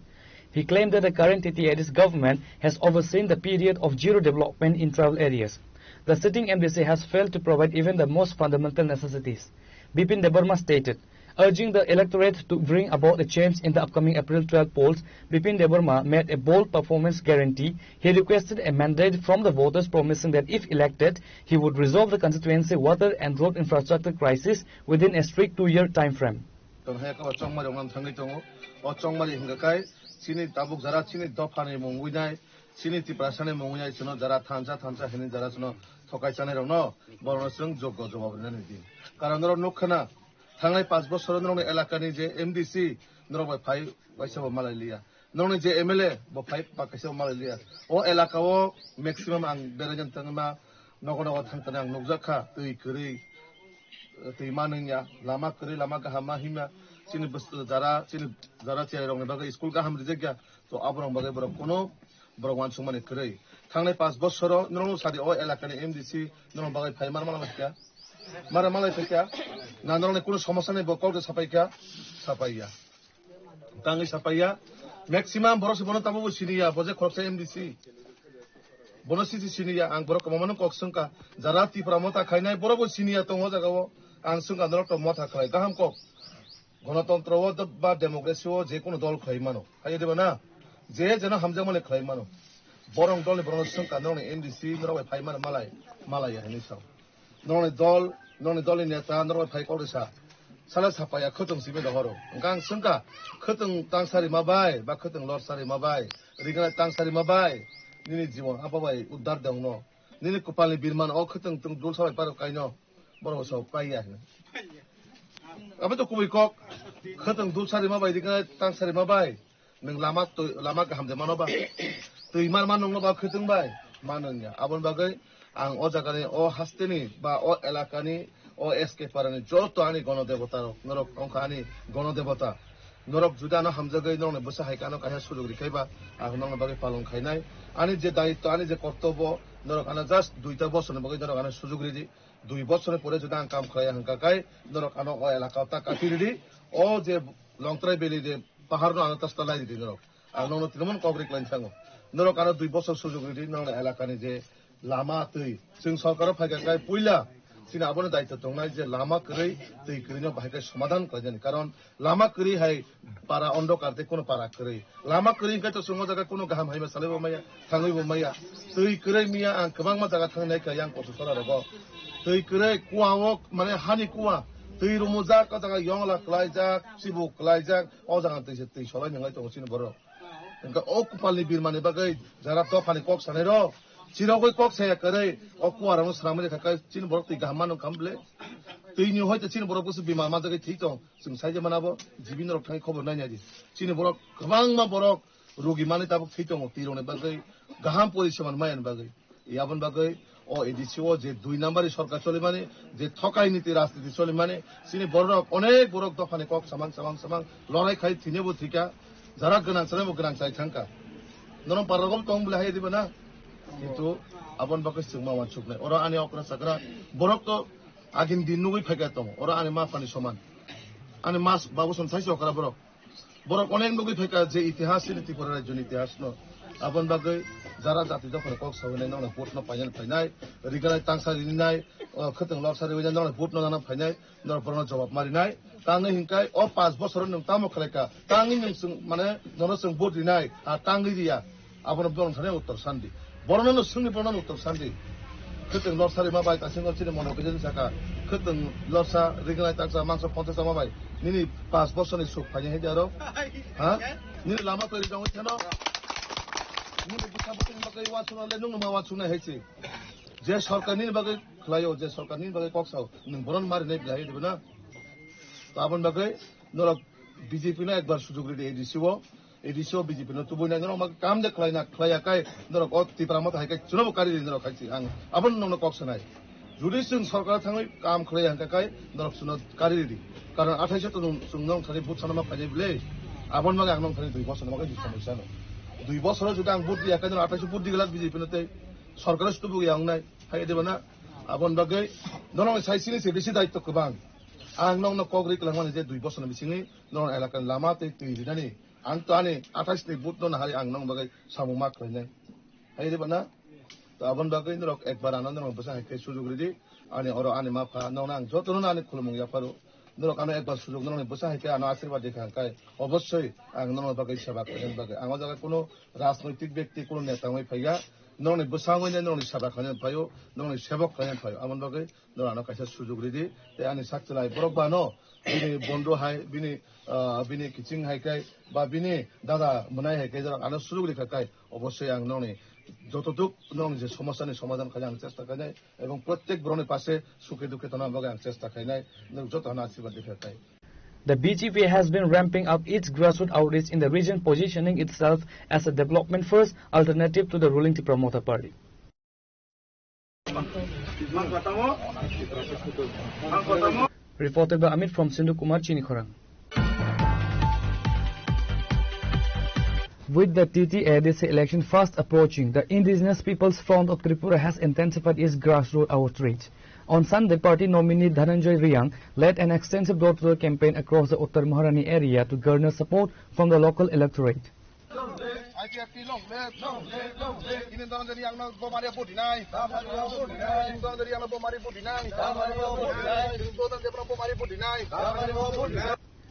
He claimed that the current TTID's government has overseen the period of zero development in tribal areas. The sitting MDC has failed to provide even the most fundamental necessities. Bipin Debarma stated, urging the electorate to bring about a change in the upcoming April 12 polls. Bipin Debarma made a bold performance guarantee. He requested a mandate from the voters, promising that if elected, he would resolve the constituency water and road infrastructure crisis within a strict 2-year time frame. थांनाय 5 বছর নরনে এলাকানি যে MDC নরবাই phi বাইসাব মালাইলিয়া নরনে যে MLA ব phi পাকাইসাব মালাইলিয়া ও এলাকাও maximum আং বেরাজন তাংমা নগনগর থাংতানা আং নুকজাখা তৈ করি তৈ মাননিয়া লামা করি লামা গাহামা হিমা চিনি বস্তু যারা চেয়ারে রংনে বাগে স্কুল গাহাম রিজেগা তো আবরং বাগে বড় কোনো বড় ওয়ান সুমানে করি থাंनाय 5 বছর নরনো সাদি ও এলাকানি এমডিসি নরন বাগে phi মারমালামাসকা Mara malay pekya, nandarone kuno সমস্যা নেই বকৌতে সাপাইকা সাপাইয়া তাঙ্গি সাপাইয়া ম্যাক্সিমাম বরস বন তাবো সিনিয়া বজে খরচা এমডিসি বনসিটি সিনিয়া আং বরক কমমান ককসংকা যারা তি প্রমতা খাইনাই বরব সিনিয়া তং জাগাও আং সুং আন্দর তো মথা খাই গাহাম কক গণতন্ত্র বা ডেমোক্রেসি যে কোনো দল খাই মানো খাইয়ে দেবে না যে যেন হামজা মানে খাই মানো বরং দল বরং সংখ্যা নয় এমডিসি নরবাই ফাই মানে মালাই হানি সাও নয় দলनि নেতা নরবাই ফাই করেসা সালা সাপায়া খতং সিবে দহরো গাং সংখ্যা খতং তাংসারি মাবাই বা খতং লরসারি মাবাই রিগনা তাংসারি মাবাই নিনি জীবন আপাবাই উদ্ধার দেও ন নিনি কপালনি বীরমান অ খতং তুং দল সবাই পারো কাইনো বড় সব পাইয়া apa tu kuwi kok kheteng dul sari mabai dikna tang sari mabai neng lama ka hamde mano ba tu imar manong no ba kheteng bai mananya abon bagai ang o jagani o hasteni ba o elakani o eske parani joto ani gono devata norok ongka ani gono devata norok judano hamjagai nong bosa haikano kaya sujog rikaiba ang nong bagai palong khainai ani je daitto ani je kortobbo norok ana just 2টা বছর bagai norok ana sujog ridi 2 বছরের পরে যদি আং কাম খাই হাঙ্কাকাই নরক আনো ও এলাকা তা কাটিরি ও যে লংত্রাই বেলি যে পাহাড় নো আনো তাস্তা লাই দি নরক আর ননো তিনমন কগ্রিক লাইন থাঙ্গো নরক আনো 2 বছর সুযোগ রিদি নন এলাকানি যে লামা তৈ जों সরকার ফাইকাকাই পয়লা সিনা আবনে দায়িত্ব দংনাই যে লামা কই তৈ করিনো ভাইকাই সমাধান করেন কারণ লামা করি হাই পারা অন্ধকারতে কোনো পারা করি লামা করি কাই তো সঙ্গ জায়গা কোনো গাহাম হাইবা সালেবো মাইয়া থাঙ্গইবো মাইয়া তৈ করি মিয়া আং গোबां मा জায়গা থাंनाय কাই আং কত সরা রগো tui kere kuawok mane hani kuwa tui rumuzak ka jaga yongla klaijak sibu klaijak o jaga tui solai ngai to sin boro engka o kupalni bir mane bagai jara to phani kok sanero chirogoi kok saya kere o kuwa ramo sramre thakai sin boro tui gahamano kamble tui ni hoyte sin boro kusu bima ma jagai thik to sing saije manabo jibin rok thai khobor nai naji sin boro gobang ma boro rogi mane tabuk thik to tirone bagai gaham poriseman mayan bagai ইয়াবন বাগৈ ও এডিসিও যে 2 নম্বরে সরকার চলে মানে যে ঠকাই নীতি রাজনীতি চলে মানে সিনি বড় অনেক বড় দফানে কক সামাং লড়াই খাই থিনেবো থিকা যারা গোনাং সানেবো গোনাং চাই থাঙ্কা নরম পারগম তং বলে হাই দিবে না কিন্তু আবন বাগৈ সিংমাওয়ান সুকনাই ওরা আনি অকরা সাকরা বড়ক তো আগিন দিন নুগৈ ফাইকা তং ওরা আনি মা পানি সমান আনি মাস বাবুসন সাইছে অকরা বড়ক অনেক নুগৈ ফাইকা যে ইতিহাস নীতি পড়ার রাজ্য ইতিহাস ন আবন বাগৈ যারা জাতি দখল কক সাবনাই নং ভোট ন পাইনাই ফাইনাই রিগালাই তাংসারি নিনাই খতং লরসারি ওই নং ভোট ন জানা ফাইনাই নর পরন জবাব মারিনাই তাংনি হিংকাই ও 5 বছর নং তামো খলাইকা তাংনি নং মানে নরসং ভোট দিনাই আর তাংনি দিয়া আবন বরন থানে উত্তর শান্তি বরন সুনি বরন উত্তর শান্তি খতং লরসারি মাবাই তাসিং চিনি মন বেজেন সাকা খতং লরসা রিগালাই তাংসা মাংস 50 মাবাই নিনি 5 বছর নি সুখ ফাইনাই হে যারো হ্যাঁ নিনি লামা তৈরি জং থেন যে সরকার বাকে খেলাইও যে সরকার বাকে কক্সাও নং বরন মারি নাই বিলাই দেবে না তো আপন বাকে নরক বিজেপি না একবার সুযোগ রেডি এডিসিও বিজেপি ন তুবই না আমাকে কাম দে খেলাইয়াকাই নরক অতিপ্রা মত হাইকাই চুনাব কারি নরক খাইছি আং আপন নং কক্সা নাই যদি जों সরকার থাঙै কাম খেলাই হাঙ্কাকাই নরক সুন কারি রেডি কারণ 28 তো जों নং থানি বুট সানামা ফাইনাই বিলে আপন মাগে আং নং থানি 2 বছর মাগে দিছ সমস্যা ন 2 বছর যদি আং ভোট দিয়া কেন 28 ভোট দিগলা বিজেপি নতে সরকার স্তুবু ইয়াং নাই হাই দেব না আবন বাগৈ নরং সাইসিনি সে বেশি দায়িত্ব কবাং আং নং ন কগ্রি কলামানে যে 2 বছর মিছিনি নরং এলাকার লামাতে তৈরিনানি আং তো আনি 28 নি ভোট ন হারি আং নং বাগৈ সামুমা কইনাই হাই দেব না তো আবন বাগৈ নরক একবার আনন্দ নং বসা হাইকে সুযোগ রেডি আনি অর আনি মাফা নং আং যতন আনি খুলমুং ইয়াফারো নরক আনো একবার সুযোগ নং বসা হাইকে আনো আশীর্বাদ দেখাকাই অবশ্যই আং নং বাগৈ সেবা করেন বাগৈ আং জায়গা কোনো রাজনৈতিক ব্যক্তি কোনো নেতা হই ফাইয়া নং বসাঙই নং সেবা খানেন ফাইও নং সেবক খানেন ফাইও আমন বাগৈ নং আনো কাইসা সুযোগ রেডি তে আনি সাকচলাই বরক বানো বিনি বন্ধু হাই বিনি কিচিং হাইকাই বা বিনি দাদা মনাই হাইকাই যারা আনো সুযোগ রেখাকাই অবশ্যই আং নং যতটুক নং যে সমস্যানি সমাধান খাই আং চেষ্টা খাইনাই এবং প্রত্যেক বরণের পাশে সুখে দুঃখে তনা বাগৈ আং চেষ্টা খাইনাই যত আনো আশীর্বাদ দেখাকাই The BJP has been ramping up its grassroots outreach in the region, positioning itself as a development-first alternative to the ruling Promoter Party. Reported by Amit from Sindhu Kumar, Chinikhorang. With the TTADC election fast approaching, the Indigenous People's Front of Tripura has intensified its grassroots outreach. On Sunday, party nominee Dhananjay Riyang led an extensive door-to-door campaign across the Uttar Maharani area to garner support from the local electorate.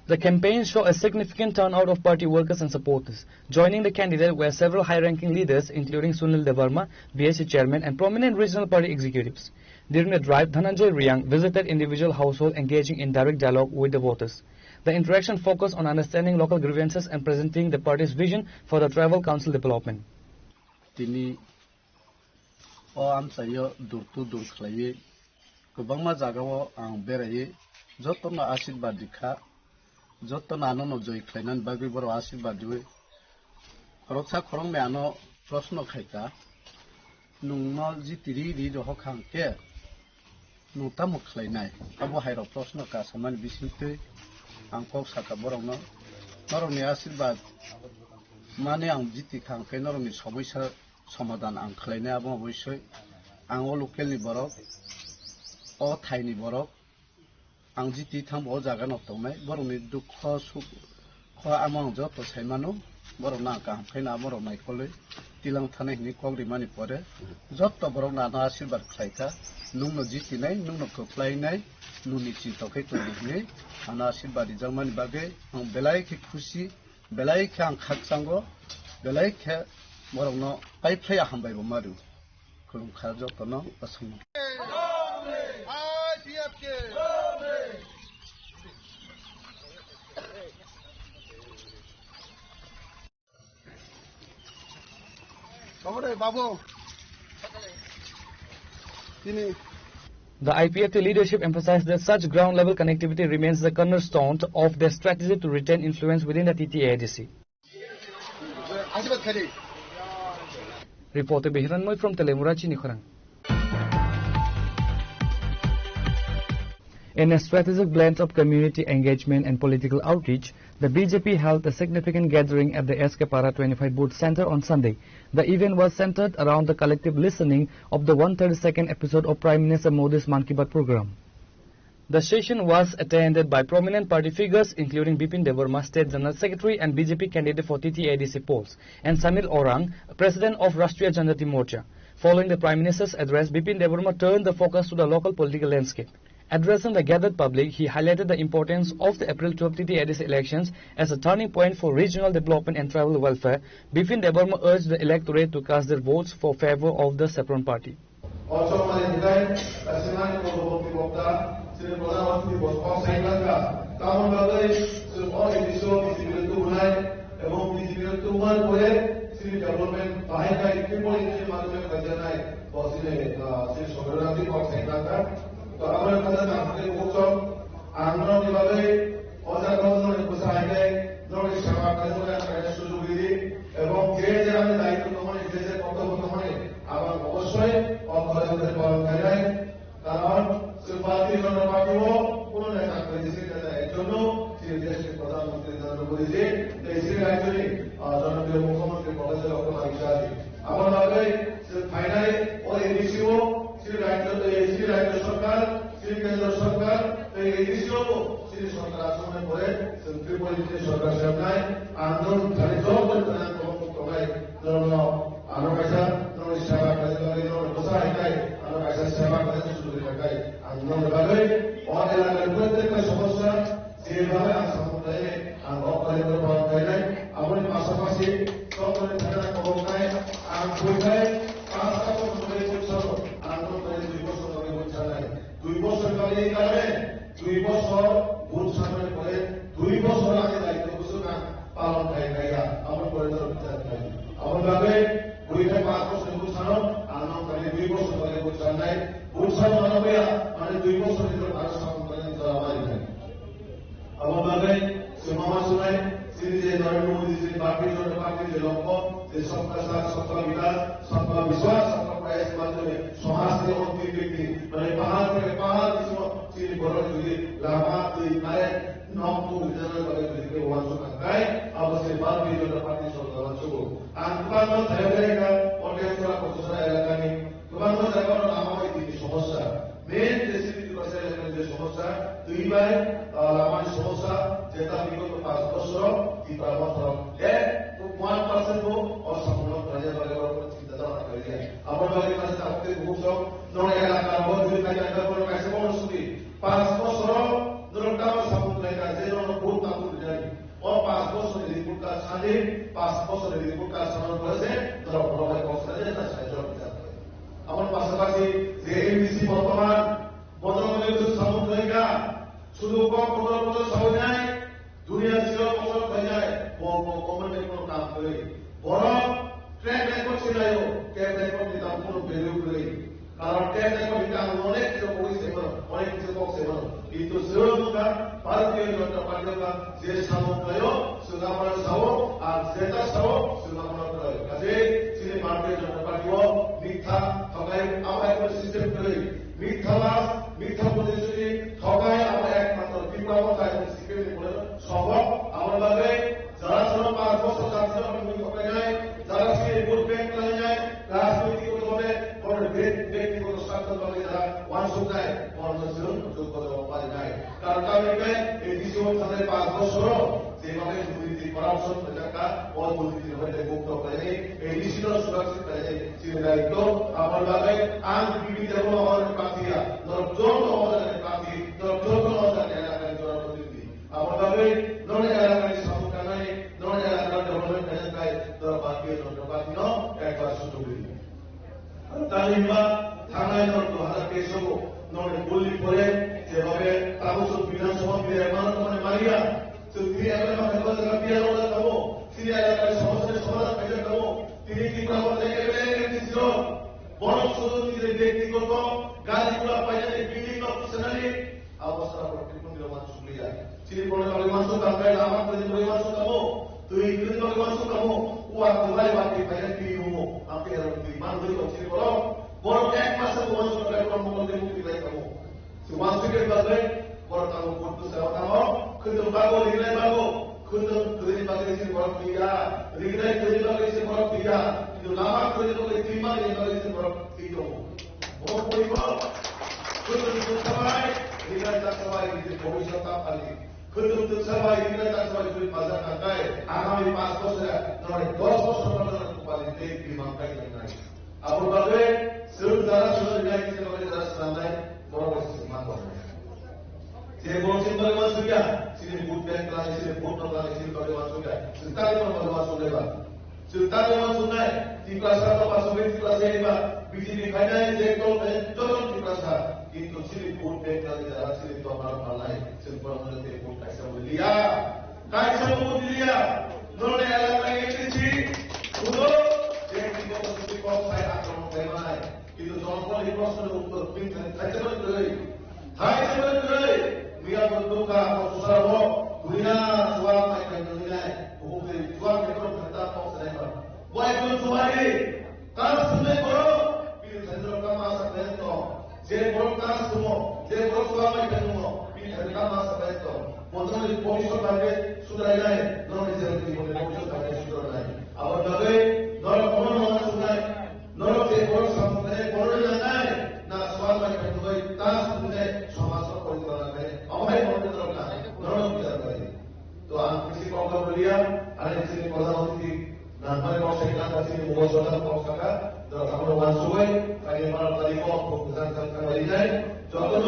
The campaign saw a significant turnout of party workers and supporters. Joining the candidate were several high-ranking leaders, including Sunil Devarma, BSC chairman, and prominent regional party executives. During the drive, Dhananjay Riyang visited individual households, engaging in direct dialogue with the voters. The interaction focused on understanding local grievances and presenting the party's vision for the tribal council development. Tini o am sayo durtu dur khlaye kubangma jagao ang beraye jotona ashirwad dikha jotona anono joy khlainan bagri boro ashirwad diwe roksa khorong me ano proshno khaika nungno jitiri ri ro khangke nuta mukhlainai abo hairo proshno ka saman bisinte ang kok saka borongno noroni ashirwad mane ang jiti khangke noroni somoisa সমাধান আং খালাইনে আবো অবশ্যই আং ও লোকেলনি বরক ও tiny বরক আং জিতি থামবো জায়গা নতমাই বরংনি দুঃখ সুখ খোয়া আমাং যত সাইমানো বরং না কাহামখাইনা বরং মাইকলে তিলাং থানাই হিনি কগ্রিমানি পরে যত বরং না আশীর্বাদ খাইকা নুংনো জিতিনাই নুংনো खोख्लायनाय নুনি চিন্তকে কইনি আনা আশীর্বাদ জামানি বাগে আং বেলাইকে খুশি বেলাইকে আং খাকসাঙ্গো বেলাইকে Morong pai play a hambai maru. Kulum khajo tono pasung. The IPFT leadership emphasized that such ground-level connectivity remains the cornerstone of their strategy to retain influence within the TTADC. Reporter Behiranmoy from Telemura Chinikhorang. In a strategic blend of community engagement and political outreach, the BJP held a significant gathering at the SK Para 25 Booth Center on Sunday. The event was centered around the collective listening of the 132nd episode of Prime Minister Modi's Man Ki Baat program. The session was attended by prominent party figures including Bipin Devarma, State General Secretary and BJP candidate for TTADC polls, and Samil Orang, President of Rashtriya Janjati Morcha. Following the Prime Minister's address, Bipin Devarma turned the focus to the local political landscape. Addressing the gathered public, he highlighted the importance of the April 12 TTADC elections as a turning point for regional development and tribal welfare. Bipin Devarma urged the electorate to cast their votes for favor of the Saffron party. Pas স্বাধীন 5 বছরের report কাজ সামনে করেছে তারা বড়ভাই কক্সবাজারে তার সাহায্য বিচার করে। আমার পাশাপাশি যে এমবিসি বর্তমান বদলনের সামুদ্রিকা শুধু কম 15 বছর সময় নেয় দুনিয়া ছিল বছর হয়ে যায় কমেন্টের কোনো কাম করে বড় ট্র্যাক রেকর্ড ছিল ট্র্যাক রেকর্ড দিতাম কোনো ভ্যালু করে কারণ ট্র্যাক রেকর্ড দিতাম অনেক কিছু করেছে অনেক কিছু করছে কিন্তু শ্রীলঙ্কা ভারতীয় জনতা পার্টি가 যে সামগ্রীও সুগামরা সাও আর যেটা সাও সুগামরা করে কাজে তিনি ভারতীয় জনতা পার্টিও মিথ্যা ঠকাই আমার একটা সিস্টেম করে মিথ্যাবাস মিথ্যা প্রতিশ্রুতি ঠকাই আমার একমাত্র বিপ্লবতা এবং সিপিএম বলে সম্ভব আমার লাগে যারা ছিল 5 বছর যাচ্ছিল আমি ঠকাই নাই যারা সেই ভোট ব্যাংক করে যায় রাজনৈতিকভাবে বড় ব্যক্তিগত স্বার্থভাবে যারা ওয়ানশো দেয় অর্জন যোগ্যতা পারে নাই কারণ আমেরিকায় এই ডিসিও তাদের 5 বছর যেভাবে দুর্নীতি করাপশন টাকা ও দুর্নীতির হয়ে মুক্ত করে এই ডিসিও সুরক্ষিত করে সেই দায়িত্ব আমার লাগে আজ বিবি দেব আমাদের প্রার্থীরা যত আমাদের প্রার্থী যত আমাদের এলাকায় জড়া প্রতিনিধি আমার লাগে নয় এলাকায় সমকানায় নয় এলাকার ডেভেলপমেন্ট এজেন্ডায় তারা ভারতীয় জনতা পার্টি একবার সুযোগ দিবে তালিমা থানায় নতো হাজার কেসব নয় বললি পরে যেভাবে কাগজ বিধানসভা মানে মারিয়া তিনি এলাকায় বিয়ে খাবো তিনি এলাকায় সমস্যার সমাধান পেতে খাবো তিনি কি দিয়েছিল বড় শুধু নিজের ব্যক্তিগত গাড়িগুলা পাইলে বিল্ডিং অফিসারি অবস্থা প্রতিপন্থীর মানুষ শুনে যায় তিনি বলে মানুষ কামড়ে আমার মানুষ খাবো তুই মানুষ খাবো ও আর তোমার বাকি পাইলে কি হবো আপনি মানুষ করছি বলো বড় এক মাসে মানুষ কর্মকর্তা মুক্তি পাই খাবো মানুষ থেকে পাবে বড় কাম করতে সেবা কাম কিন্তু বাবু রিগলাই বাবু কিন্তু তুই বাকি এসে বড় দিয়া রিগলাই তুই বাকি এসে বড় দিয়া কিন্তু নামা তুই বাকি তিমা বাকি এসে বড় দিয়া বড় পরিব কিন্তু সবাই রিগলাই তা সবাই ভবিষ্যৎ পালি কিন্তু সবাই রিগলাই তা সবাই তুই বাজার কাটায় আগামী 5 বছরে নয় 10 বছর পর্যন্ত পালি দেখ বিমান কাই নাই আবু বাবে সিরুল দ্বারা শুরু যায় কিছু করে যারা সামনে বড় বড় মাত্র যে বলছেন বলবা সুইয়া সিনে বুট ব্যাংক লাগে সিনে বুট লাগে সিনে বলবা সুইয়া সুতারে বলবা সুইয়া সুতারে বলবা সুইয়া তিপ্রাসা তো পাসবে তিপ্রাসা এবা বিজেপি ফাইনাল যে করবে তখন তিপ্রাসা কিন্তু সিনে বুট ব্যাংক লাগে যারা সিনে তো আমার ভালাই সিনে বলবা তে বুট কাইসা বলিয়া বলিয়া নরে এলাকায় এসেছি পুরো যে বিগত সুতি কক্সায় আক্রমণ করে নাই কিন্তু জনগণ এই প্রশ্নের উত্তর দিতে চাইতে পারে Dia berduka Kosovo, Dunia suara mereka menilai hukum suara mereka tetap konservatif. Baik itu suari, kalau sudah baru, pilih sendiri kama seperti je baru kalau semua, je baru suara mereka semua, pilih sendiri kama seperti itu. Mungkin di polisi sampai sudah naik, non jadi di polisi sampai sudah naik. Awal lagi, non orang sudah, non je baru sampai baru naik, nah suara mereka juga tas sudah sama আমায় বলতে দরকার নরম বিচার করে তো আমি কৃষি কথা বলিয়া আর কৃষি প্রধানমন্ত্রী নামে বসে কাছে তিনি মুবসরা পক্ষা তো আমরা ওয়াসুই তাই আমার তারিখ প্রধান সরকার হয়ে যায় যখন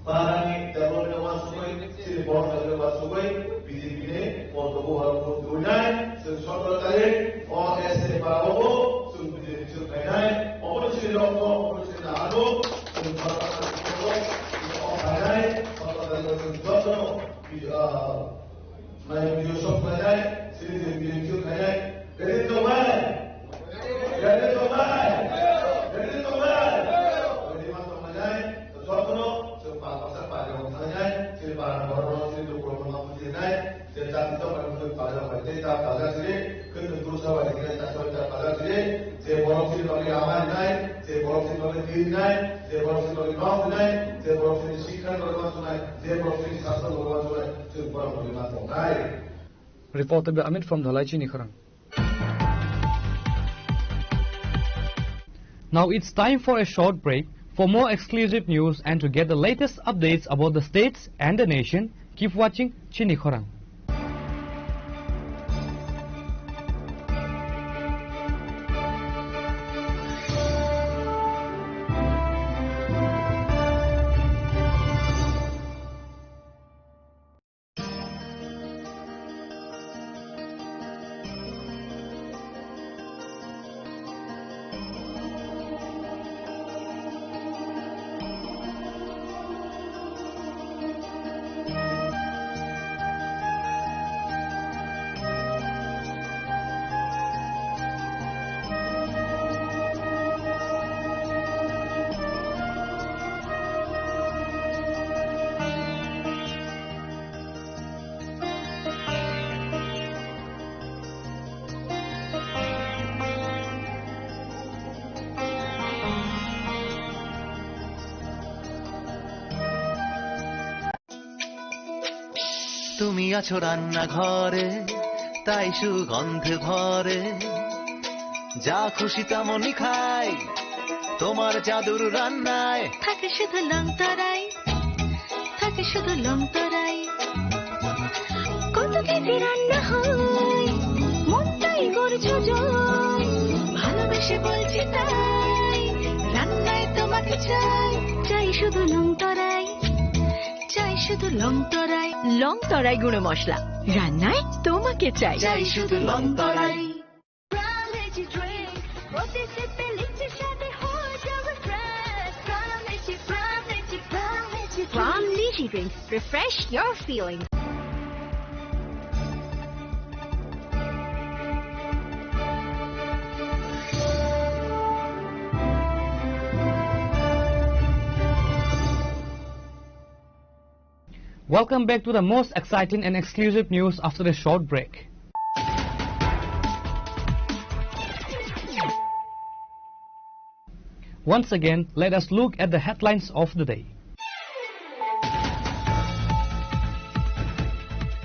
পারানি ডেভেলপমেন্ট ওয়াসুই তিনি বড় করে ওয়াসুই বিজেপি নে পদবো আর করতে যায় সে সরকারে ওএসএ পাবো সুন বিজেপি সুখায় অবশ্যই লোক অবশ্যই আলো मैं यूसुफ खाए श्री देवी खाए गरीब तो मैं गरीब तो मैं गरीब तो मैं गरीब तो मैं जाए तो दोनों जो पापा पाले होता जाए सिर्फ बारह बारह सिर्फ लोगों को ना मुझे जाए जब जाती तो पर मुझे पाला पड़ते था पाला से फिर दूसरा वाले के साथ वाले पाला से जे बड़ों से लोग आवाज जाए जे बड़ों से लोग तीन जाए जे बड़ों से लोग नौ जाए जे बड़ों से शिक्षा लोग सुनाए जे बड़ों से शास्त्र लोग सुनाए सिर्फ बड़ों को बात होता है Reporter by Amit from Dhalai Chini Khurang. Now it's time for a short break. For more exclusive news and to get the latest updates about the states and the nation, keep watching Chini Khurang. তুমি আছো রান্না ঘরে তাই সুগন্ধে ভরে যা খুশি তেমনই খাই তোমার জাদুর রান্নায় থাকে শুধু লং তরাই থাকে শুধু লং তরাই কত কেজি রান্না হয় মনটাই করছো জয় ভালোবেসে বলছি তাই রান্নায় তোমাকে চাই চাই শুধু লং তরাই চাই শুধু লং তরাই গুঁড়ো মশলা রান্নায় তোমাকে চাই চাই শুধু long Terai From Lychee Drink, refresh your feelings. Welcome back to the most exciting and exclusive news after a short break. Once again, let us look at the headlines of the day.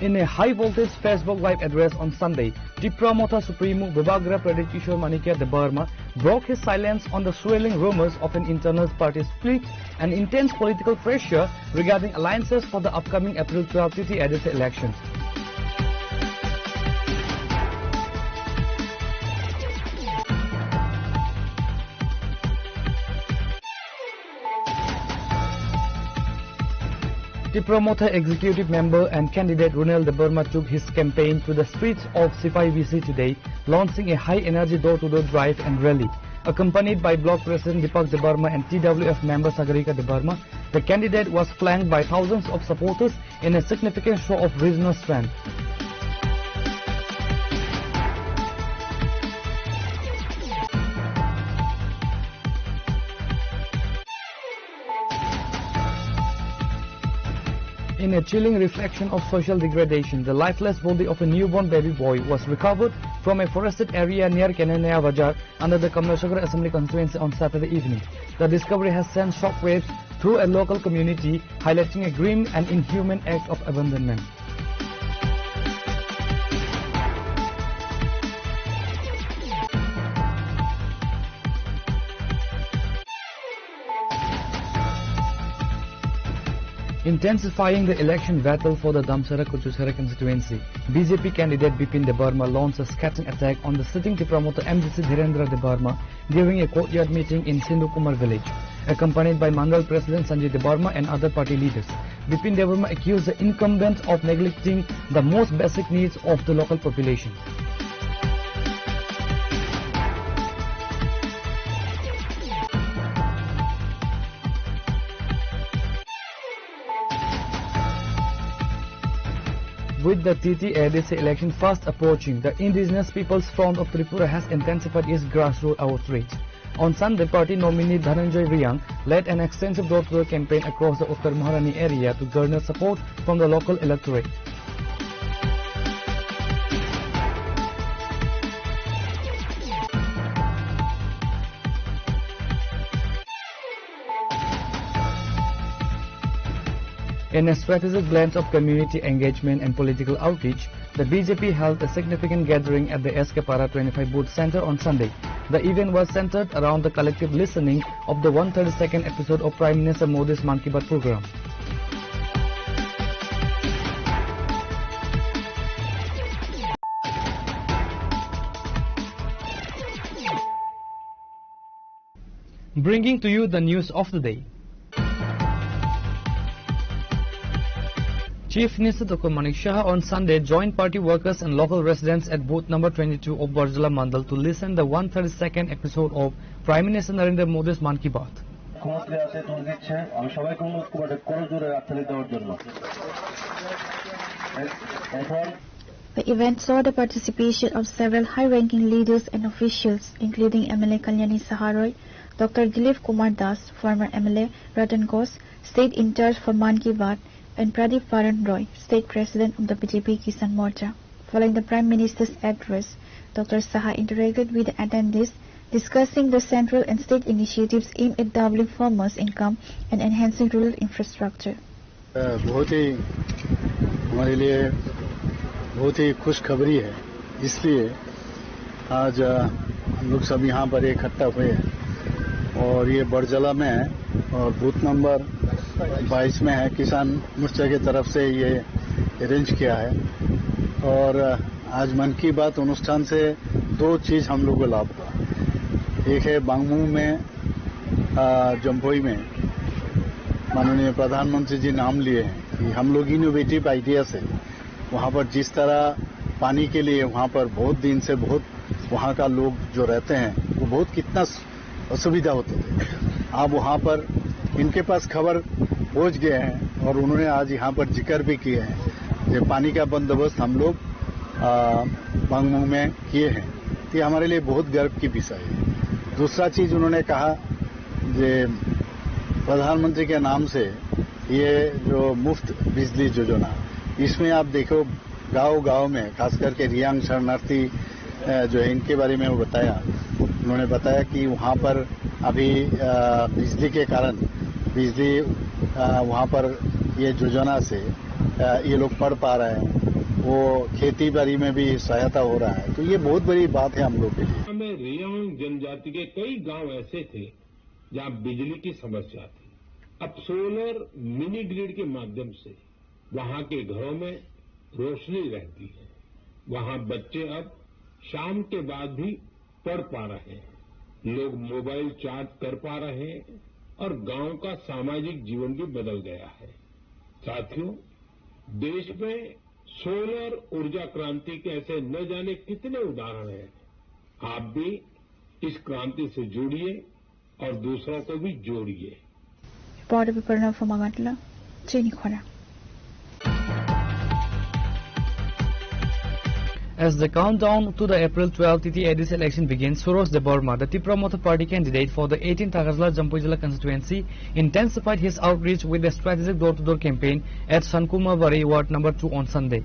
In a high-voltage Facebook Live address on Sunday, Tripura Motha Supremo Vivagra Pradeep Kishore Manikya Debarma broke his silence on the swirling rumors of an internal party split and intense political pressure regarding alliances for the upcoming April 12 TT ADC elections. Tripura Motha executive member and candidate Runel Debarma took his campaign to the streets of Sipai VC today, launching a high-energy door-to-door drive and rally. Accompanied by Bloc President Deepak Debarma and TWF member Sagarika Debarma, the candidate was flanked by thousands of supporters in a significant show of regional strength. In a chilling reflection of social degradation, the lifeless body of a newborn baby boy was recovered from a forested area near Kenanaya Bajar under the Kamleshwagar Assembly constituency on Saturday evening. The discovery has sent shockwaves through a local community, highlighting a grim and inhuman act of abandonment. Intensifying the election battle for the Damsara-Kuchusara constituency, BJP candidate Bipin Debarma launched a scattering attack on the sitting promoter MDC Dhirendra Debarma during a courtyard meeting in Sindhu Kumar village. Accompanied by Mandal President Sanjay Debarma and other party leaders, Bipin Debarma accused the incumbent of neglecting the most basic needs of the local population. With the TT ADC election fast approaching, the Indigenous People's Front of Tripura has intensified its grassroots outreach. On Sunday, party nominee Dhananjay Riyang led an extensive door-to-door campaign across the Uttar Maharani area to garner support from the local electorate. In a strategic blend of community engagement and political outreach, the BJP held a significant gathering at the SK Para 25 Booth Center on Sunday. The event was centered around the collective listening of the 132nd episode of Prime Minister Modi's Mann Ki Baat program. Bringing to you the news of the day. Chief Minister Dr. Manik Shah on Sunday joined party workers and local residents at booth number 22 of Barjala Mandal to listen the 132nd episode of Prime Minister Narendra Modi's Mann Ki Baat. The event saw the participation of several high-ranking leaders and officials, including MLA Kalyani Saharoy, Dr. Dilip Kumar Das, former MLA Ratan Ghosh, State in charge for Mann Ki Baat, and Pradeep Varan Roy, State President of the BJP Kisan Morcha. Following the Prime Minister's address, Dr. Saha interacted with the attendees, discussing the central and state initiatives aimed at doubling farmers' income and enhancing rural infrastructure. बहुत ही हमारे लिए बहुत ही खुशखबरी है। इसलिए आज हम लोग सब यहाँ पर इकट्ठा हुए हैं और ये बड़जला में है और बूथ नंबर 22 में है। किसान मोर्चा की तरफ से ये अरेंज किया है और आज मन की बात अनुष्ठान से 2 चीज हम लोग को लाभ हुआ। एक है बांगमू में जम्पोई में माननीय प्रधानमंत्री जी नाम लिए हैं कि हम लोग इनोवेटिव आइडिया से वहाँ पर जिस तरह पानी के लिए वहाँ पर बहुत दिन से बहुत वहाँ का लोग जो रहते हैं वो बहुत कितना असुविधा होते थे। अब वहाँ पर इनके पास खबर पहुँच गए हैं और उन्होंने आज यहाँ पर जिक्र भी किए हैं कि पानी का बंदोबस्त हम लोग बांगमू में किए हैं। ये हमारे लिए बहुत गर्व की विषय है। दूसरा चीज उन्होंने कहा कि प्रधानमंत्री के नाम से ये जो मुफ्त बिजली योजना, इसमें आप देखो गांव-गांव में खास करके रियांग शरणार्थी जो है इनके बारे में वो बताया। उन्होंने बताया कि वहाँ पर अभी बिजली के कारण बिजली वहाँ पर ये योजना से ये लोग पढ़ पा रहे हैं, वो खेती बाड़ी में भी सहायता हो रहा है। तो ये बहुत बड़ी बात है हम लोग के लिए। में रियांग जनजाति के कई गांव ऐसे थे जहां बिजली की समस्या थी। अब सोलर मिनी ग्रिड के माध्यम से वहां के घरों में रोशनी रहती है। वहां बच्चे अब शाम के बाद भी पढ़ पा रहे हैं, लोग मोबाइल चार्ज कर पा रहे हैं और गांव का सामाजिक जीवन भी बदल गया है। साथियों, देश में सोलर ऊर्जा क्रांति के ऐसे न जाने कितने उदाहरण हैं। आप भी इस क्रांति से जुड़िए और दूसरों को भी जोड़िए। Reporter Viparna from Agatla, Jenny Khora. As the countdown to the April 12 TT-ADC election begins, Suros Deborma, the Tipramoto party candidate for the 18th Agazla Jampujila constituency, intensified his outreach with a strategic door-to-door campaign at Sankumabari Ward number 2 on Sunday.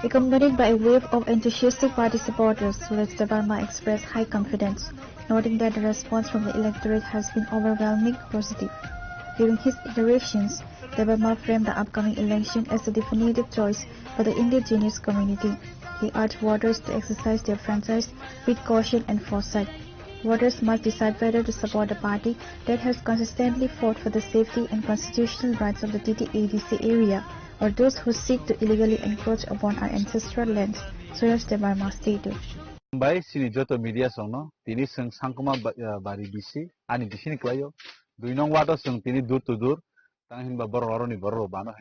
Accompanied by a wave of enthusiastic party supporters, Suraj Debarma expressed high confidence, noting that the response from the electorate has been overwhelmingly positive. During his iterations, Debarma framed the upcoming election as a definitive choice for the indigenous community. He urged voters to exercise their franchise with caution and foresight. Voters must decide whether to support a party that has consistently fought for the safety and constitutional rights of the TT-ADC area, or those who seek to illegally encroach upon our ancestral lands, Suraj Debarma stated. By Sinijoto Media Sono, Tini Sung Sankuma Bari BC, and Dishini Kwayo, do you know what a sung Tini dur to dur? Tangin Baboroni Boro Bano,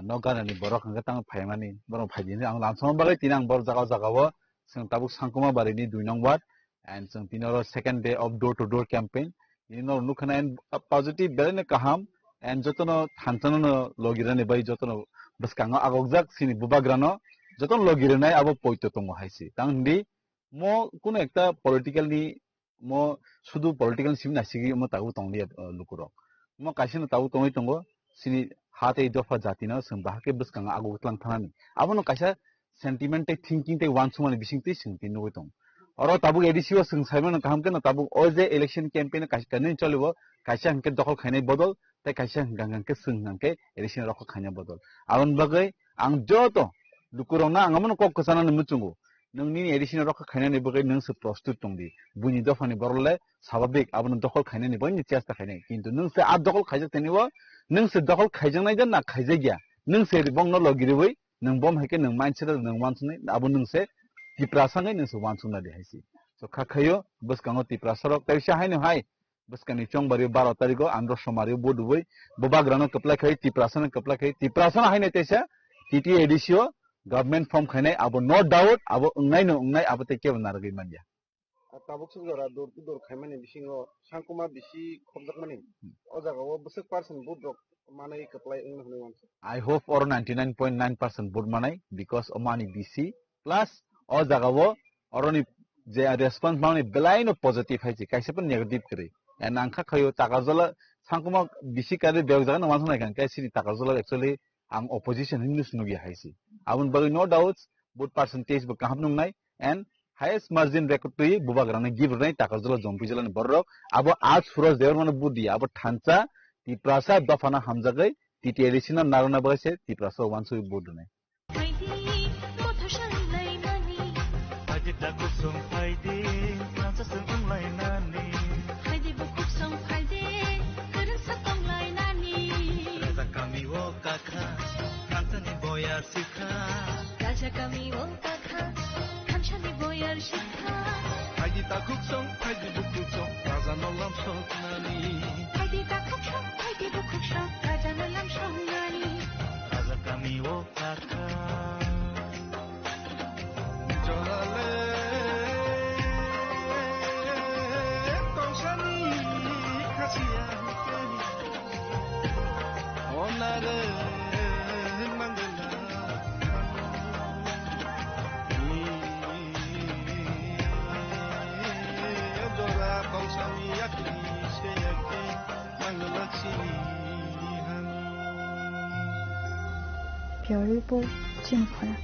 no gun and Borok and Gatang Paimani, Boro Pajin, and Lanson Bari Tinang Borzagawa, Sung Tabu Sankuma Barini, do you know what? And Sung Tino second day of door to door campaign. You know, look and a positive Belene Kaham. And jotono thantano logirane bai jotono baskanga agogjak sini bubagrano joton logirane abo poito tongo haisi tangdi mo kuno ekta political ni mo sudu political sim na sigi mo tagu tongli lukuro mo kaisino tagu tongi tongo sini hate dofa jatina sembah ke baskanga agogtlang thanani abono kaisa sentiment thinking te wan sumani bisingti singti no tong oro tabu edisiwa sing saimon kaham ke na tabu oje election campaign kaisani chalibo kaisa hanke dokol khainai bodol tai kaisa gangan ke sung hanke election rokho khanya bodol abon bagai ang joto lukurong na angamon kok kesana nemucungu nungni edisina rok khainani bagai nungse prostut tongdi buni dofani borole sababik abun dokol khainani bani chesta khainai kintu nungse ad dokol khaijak teniwa nungse dokol khaijangnai jan na khaijagya nungse ribong no logiriwi nung bom heke nung mindset nung wansune abun nungse tiprasangai nungse wansuna de haisi so khakhayo buskango tiprasarok taisa haino hai buskani chongbari 12 tariko andro somario bodui bobagrano kaplai khai tiprasana kaplai khai tiprasana haine taisa titi edisio government form khainai abo no doubt abo ungnai no ungnai abo te ke banargai manja tabuk sujara dor tu dor khaimani bisingo sangkuma bisi khobdak mani o jaga o busuk person budrok manai kaplai ung hone wan I hope or 99.9% bud manai because omani bc plus o jaga o oroni je response mani belaino positive haisi kaise pun negative kri and angkha khayo takajala sangkuma bisi kare beog jaga no mansana kan kaisi takajala actually ang opposition hindus nugi haisi abun bagi no doubts both percentage bu kaham nungnai and highest margin record to bubagrana give nai takajala jompijala ni borrok abo aaj suraj deor mane budi abo thancha tiprasa dofana hamjagai titialisina narona base tiprasa wansu bodu nai Raja kami o kakha, kamchani boyar shikha. Haidi takuk song, haidi bukuk song, raja nolam song nani. Haidi takuk song, haidi bukuk song, raja nolam song nani. Raja kami o kakha. Jolale, tongshani kasihan kani. Onare. 별보 징후라.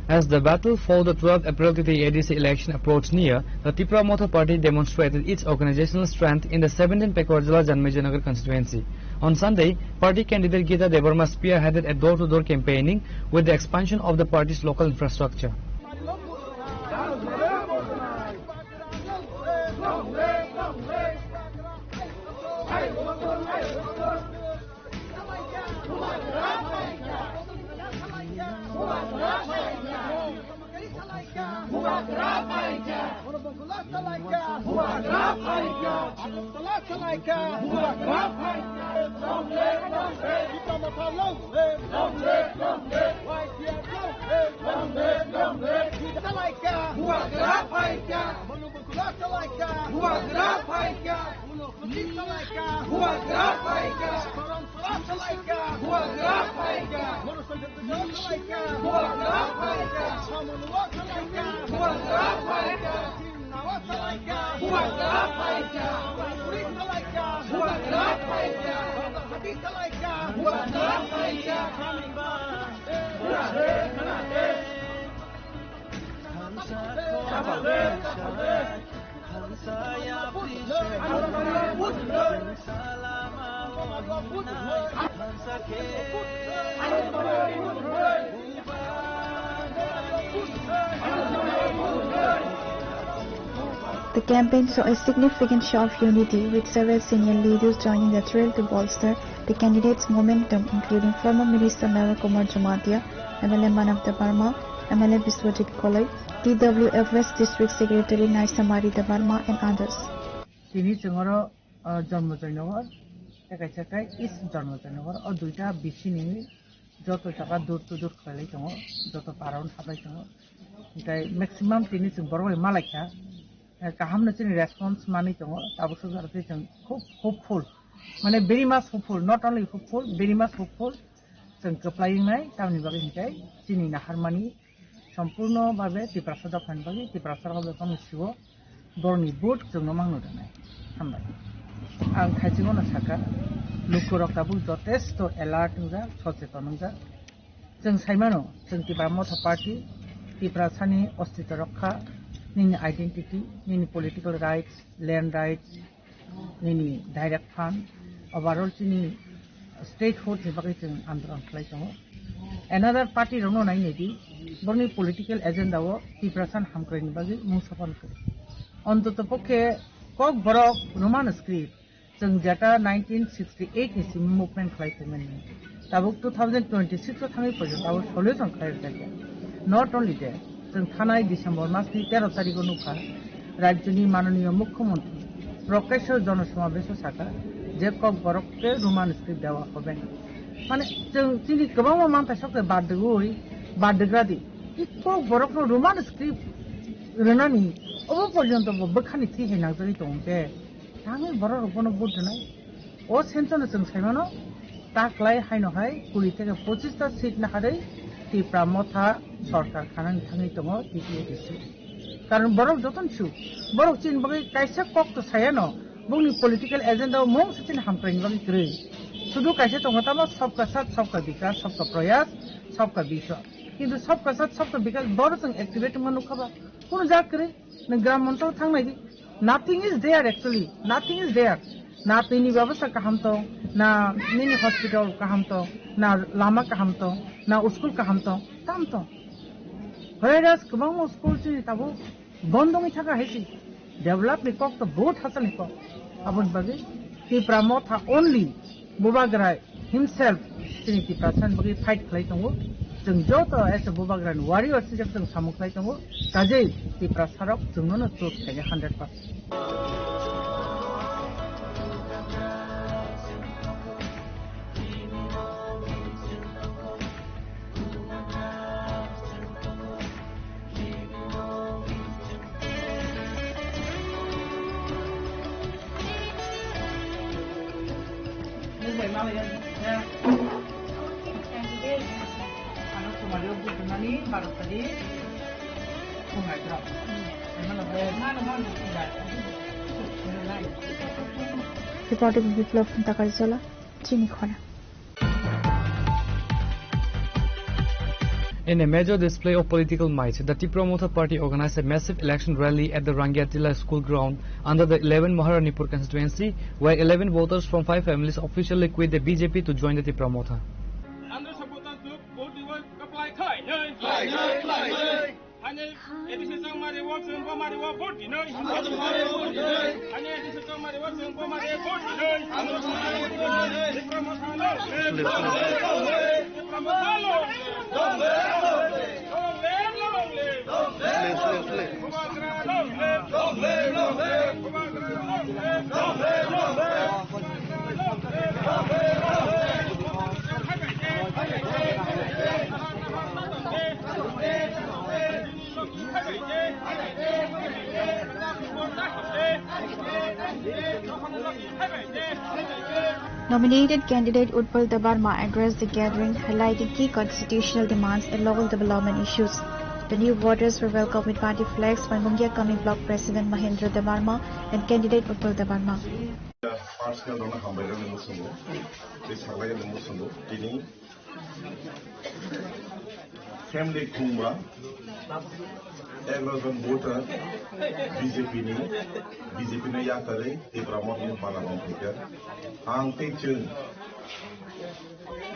As the battle for the 12th April to the ADC election approached near, the Tripura Motor Party demonstrated its organizational strength in the 17th Pekorjala Janmejanagar constituency. On Sunday, party candidate Geeta Debarma spearheaded a door-to-door campaigning with the expansion of the party's local infrastructure. The campaign saw a significant show of unity, with several senior leaders joining the trail to bolster the candidates' momentum, including former Minister Nawal Kumar Jamatia, MLA Manav Debarma, MLA Biswajit Kolai, TWF West District Secretary Naisamari Debarma, and others. Tini Chungoro Janmojanagar, Ekachakai is Janmojanagar, or Duita Bishini, Joto Chaka Dur to Dur Kalaitongo, Joto Paran Habatongo. The maximum Tini Chungoro Malaka. Kahamna chini response mani tongo tabusu garate chang hopeful mane very much hopeful, not only hopeful, very much hopeful chang applying nai tamni bagi hikai chini na harmani sampurno bhabe tiprasa da phan bagi tiprasa ga bekam sigo dorni boot chang namang no nai hambai ang khajingo na saka lukurok tabu jotesto alert nga socheton nga chang saimano chang Tripura Motor Party tiprasani ostito rakha nini identity, nini political rights, land rights, nini direct fund, overall nini statehood नि बागै जों आन्दोलन खालाय दङ एनादार party रनो नायनोदि बरनि political agenda वो त्रिपुरासान हामख्रायनि बागै मुं सफान करे अन्तत पक्षे कक बरक रोमान स्क्रिप्ट जों जेटा 1968 नि सिम मुभमेंट खालायदोंमोन दाबो 2026 आव थाङै पर्यन्त दाबो सल्युशन खालायजाया नट ओनलि दैट जों थानाय डिसेम्बर मासनि 13 तारिखआव नुखा राज्यनि माननीय मुख्यमंत्री प्रकाश जनसमावेश साका जे कक बरकके रोमान स्क्रिप्ट देवा हबेन माने जों दिनै गोबां मानसिफोरखौ बारदोग्रादि कक बरकनो रोमान स्क्रिप्ट रोनानि अबे पर्यन्त बोखानि थैहैनांगौ दं बे थाङै बरकनो बुद्धनाय अ सेन्सनो जों साइमानो ताकलाय हायनोहाय 20 থেকে 25টা सीट नाहारै त्रिपुरा मथा सरकार खानानै थाङै दङ टिपिएडिसि कारण बरक जतन छु बरक चिन बगै काइसा कक तो सायानो बुंनि पॉलिटिकल एजेंडा मों सचिन हामप्राइन बगै ग्रे शुद्ध कैसे तो होता सबका साथ सबका विकास सबका प्रयास सबका विश्वास किंतु सबका साथ सबका विकास बड़ जों एक्टिवेट मनु खबा कोनो जा करे न ग्राम मंत्र थांनायदि nothing is there actually nothing is there ना पेनी व्यवस्था कहम तो ना मिनी हॉस्पिटल कहम तो ना लामा कहम तो ना स्कूल कहम तो ताम तो व्हेयरएस गोबां स्कूल चिनि ताबो बन्दमै थाका हेसि डेभलप नि कक तो बहुत हासनि को अबन बगे त्रिपुरा मथा ओनली बुबाग्रा हिमसेल्फ चिनि त्रिपुरा सान बगे फाइट खालाय दंगो जों जत एस बुबाग्रा वारियर सिजों जों सामु खालाय दंगो काजै त्रिपुरा सारक जोंनो चोक थायो 100%। Reporting Biplov Takarzola, Chinikhona. In a major display of political might, the Tripura Motha Party organized a massive election rally at the Rangiatila school ground under the 11 Maharanipur constituency, where 11 voters from 5 families officially quit the BJP to join the Tripura Motha. Nominated candidate Utpal Dabarma addressed the gathering, highlighting key constitutional demands and local development issues. The new voters were welcomed with party flags by Mungia Kami Block President Mahendra Dabarma and candidate Utpal Dabarma. Family Kumra, Emerson voter, BJP ni yakare, Ibrahim ni Parliament speaker, ang teacher,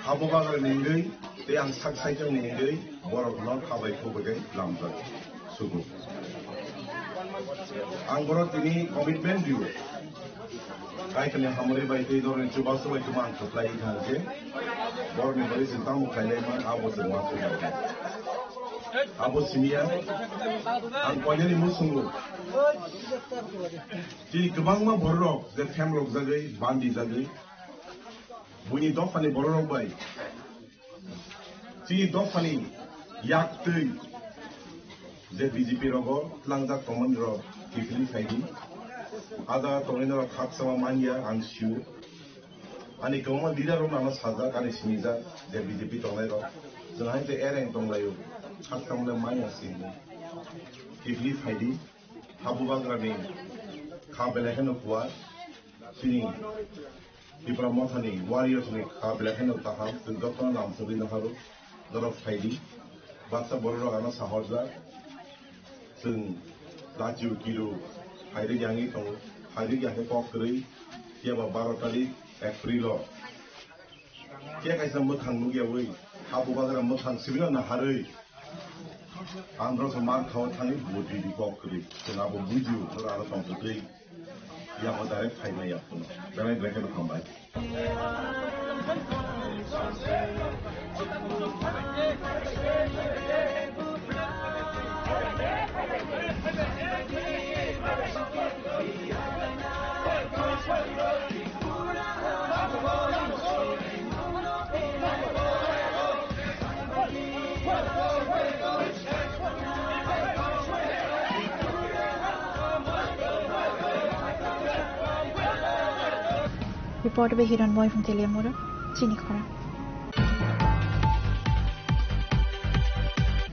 Habubaga ningai, te ang saksaikan ningai, borok non kabai kubagai lambat, sugu. Ang borok ini commitment dulu. Kaya kami hamuri bayi te doren coba semua cuma ang supply ikan je, borok ni beri sentang mukai leman abu semua sudah. Abu Sinia, ang kanya ni musungu. Jadi kebangma borok, the family zagai, bandi zagai, bunyi dofani borok bayi. Jadi dofani yak tui, the BJP rogo, langzak command ro, kifli kaidi. Ada torinero khat sama mania ang siu. Ani command leader ro nama saza kani siniza, the BJP torinero. Jangan te era yang tonglayu. Hakam le maya sih, kifli faidi, habu bagrani, kabelehen kuat, sini, di pramotani, warriors ni kabelehen utaham, doktor nam subi naharu, dorong faidi, bangsa borong anak sahaja, seng, laju kilo, faidi yangi tong, faidi yangi pokri, dia baru kali Aprilo, Kaya kaisa mutang nugia wei, habu bagara mutang sibila na harai. Andro so mar khau thani bodi di kok kri. Tuna bo buju ora ara tom putri. Ya mo direct khai na ya puno. Dana direct ko kham bai. Reported by Hiran Boy from Teleamura, Chinikhara.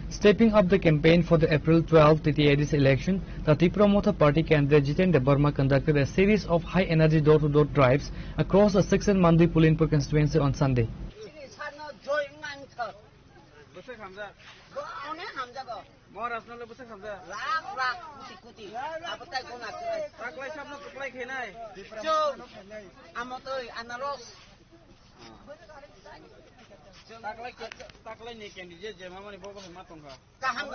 Stepping up the campaign for the April 12 TTADC election, the Tripura Motha Party candidate Jitendra Burma conducted a series of high-energy door-to-door drives across the 6 Mandi Pulinpur constituency on Sunday. Taklay ni candidate je mama ni bogo ma tongka. Kaham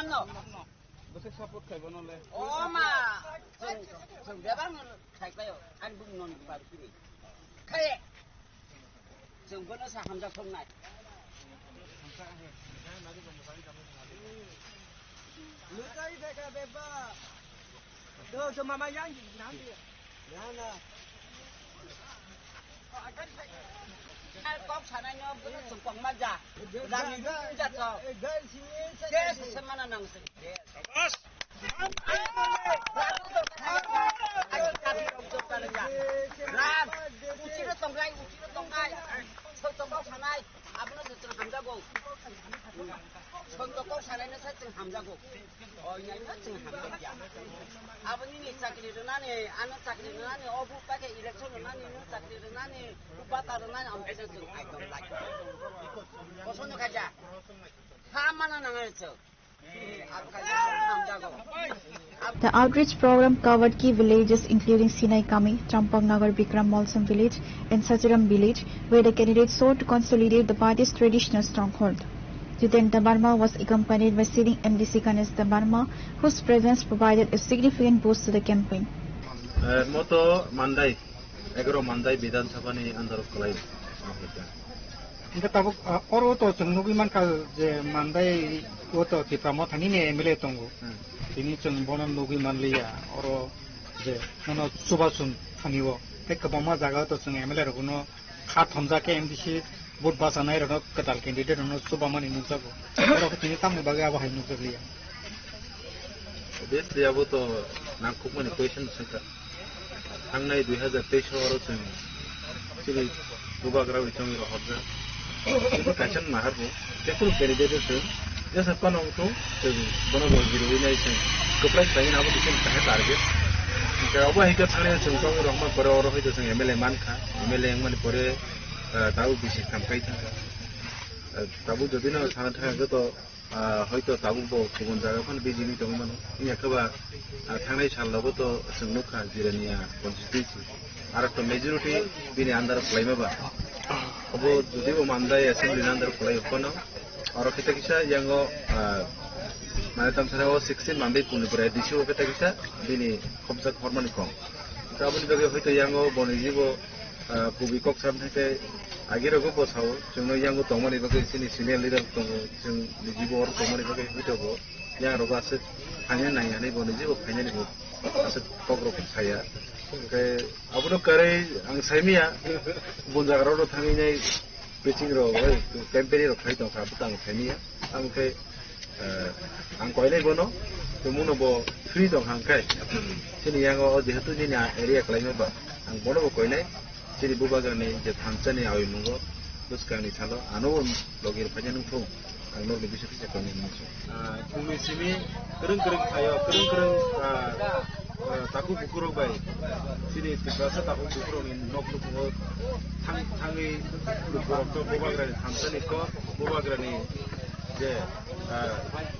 no. Bose support kay bono le. Oh ma. Sung debang kay kayo an bung non ba kini. Kay. Sung bono sa hamja song nai. Lukai beka beba. Do so mama yang nam dia. Yana. Kok sana nyo sungkong maja. Dami juga so. Yes, semana nang sing. Bos. Ram, uci tongkai. Sotong sanai, abang sotong hamjago. Sotong sanai na sotong hamjago. Oh, ini sotong hamjago. Abang ini sakit nani, anu sakit nani, obu pakai election nani, sakit nani, upata nani, ambil sotong. I don't like it. Kosong kaja. Hamana nangai so. The outreach program covered key villages including Sinai Kami, Trampang Nagar Bikram Malsam village and Sachiram village, where the candidates sought to consolidate the party's traditional stronghold. Jitendra Burma was accompanied by sitting MDC Ganesh Burma, whose presence provided a significant boost to the campaign. Moto Mandai, Agro Mandai Bidan Sabani under Kalai. Kita tahu orang tu cenderung mankal je mandai itu di Pramod ini ni MLA tunggu. Ini cenderung nugi manliya orang je mana subasun aniwo. Tek kebama jaga tu cenderung MLA rokono khat hamza ke MDC vote basa naik rokono ketal candidate rokono subama ni nusago. Orang ini tamu bagai apa hai nusaglia. This dia tu nangkuk mana question sengka. Hangnai 2023 orang cenderung. Jadi bubagra itu cenderung rohja. Itu kacan mahar bu, tekul candidate itu, ya siapa orang tu, kono bagi ini sih, keplek saya nak bikin saya target. Jika apa hidup saya cengkong orang mana orang itu sih MLA manka, MLA yang mana pore tahu bisa sampai tangga. Tahu jadi na sangat sangat itu, itu tahu bo kubun jaga kan BJP tu mana, ini apa, tangai salah tu sengnuka jirania konstitusi. Arak tu majority bini andar play meba. Abu jadi Mandai assembly andar play kono. Arak kita kisah yang mana tam sana 16 Mandai pun beredisi kita kisah bini komsak hormon kong. Kita pun juga itu yang bonisi bo publikok sampai ke akhir aku bos tahu. Cuma yang aku tahu mana itu sini senior leader tahu. Cuma di bawah orang tahu mana itu bo. Yang aku aset hanya nanya ni bonisi bo hanya ni bo aset pogrok saya. Ke abu nak kare ang semia bunga karo thangi ni pitching ro, campaign ro khai tong abu tang semia ang ke ang koi ni bono, tumuno bo free tong hang kai. Sini yang o jetu ni area klai me ba ang bono bo koi ni sini bubaga ni je thamcha ni awi mungo terus kani thalo anu logir phajan thung ang no lebih sekse koni ni. Kumi sini kereng ayo kereng taku bukuro bay sini terasa taku bukuro ni nok bukuro tangi bukuro to bubagrani thamsani ko bubagrani je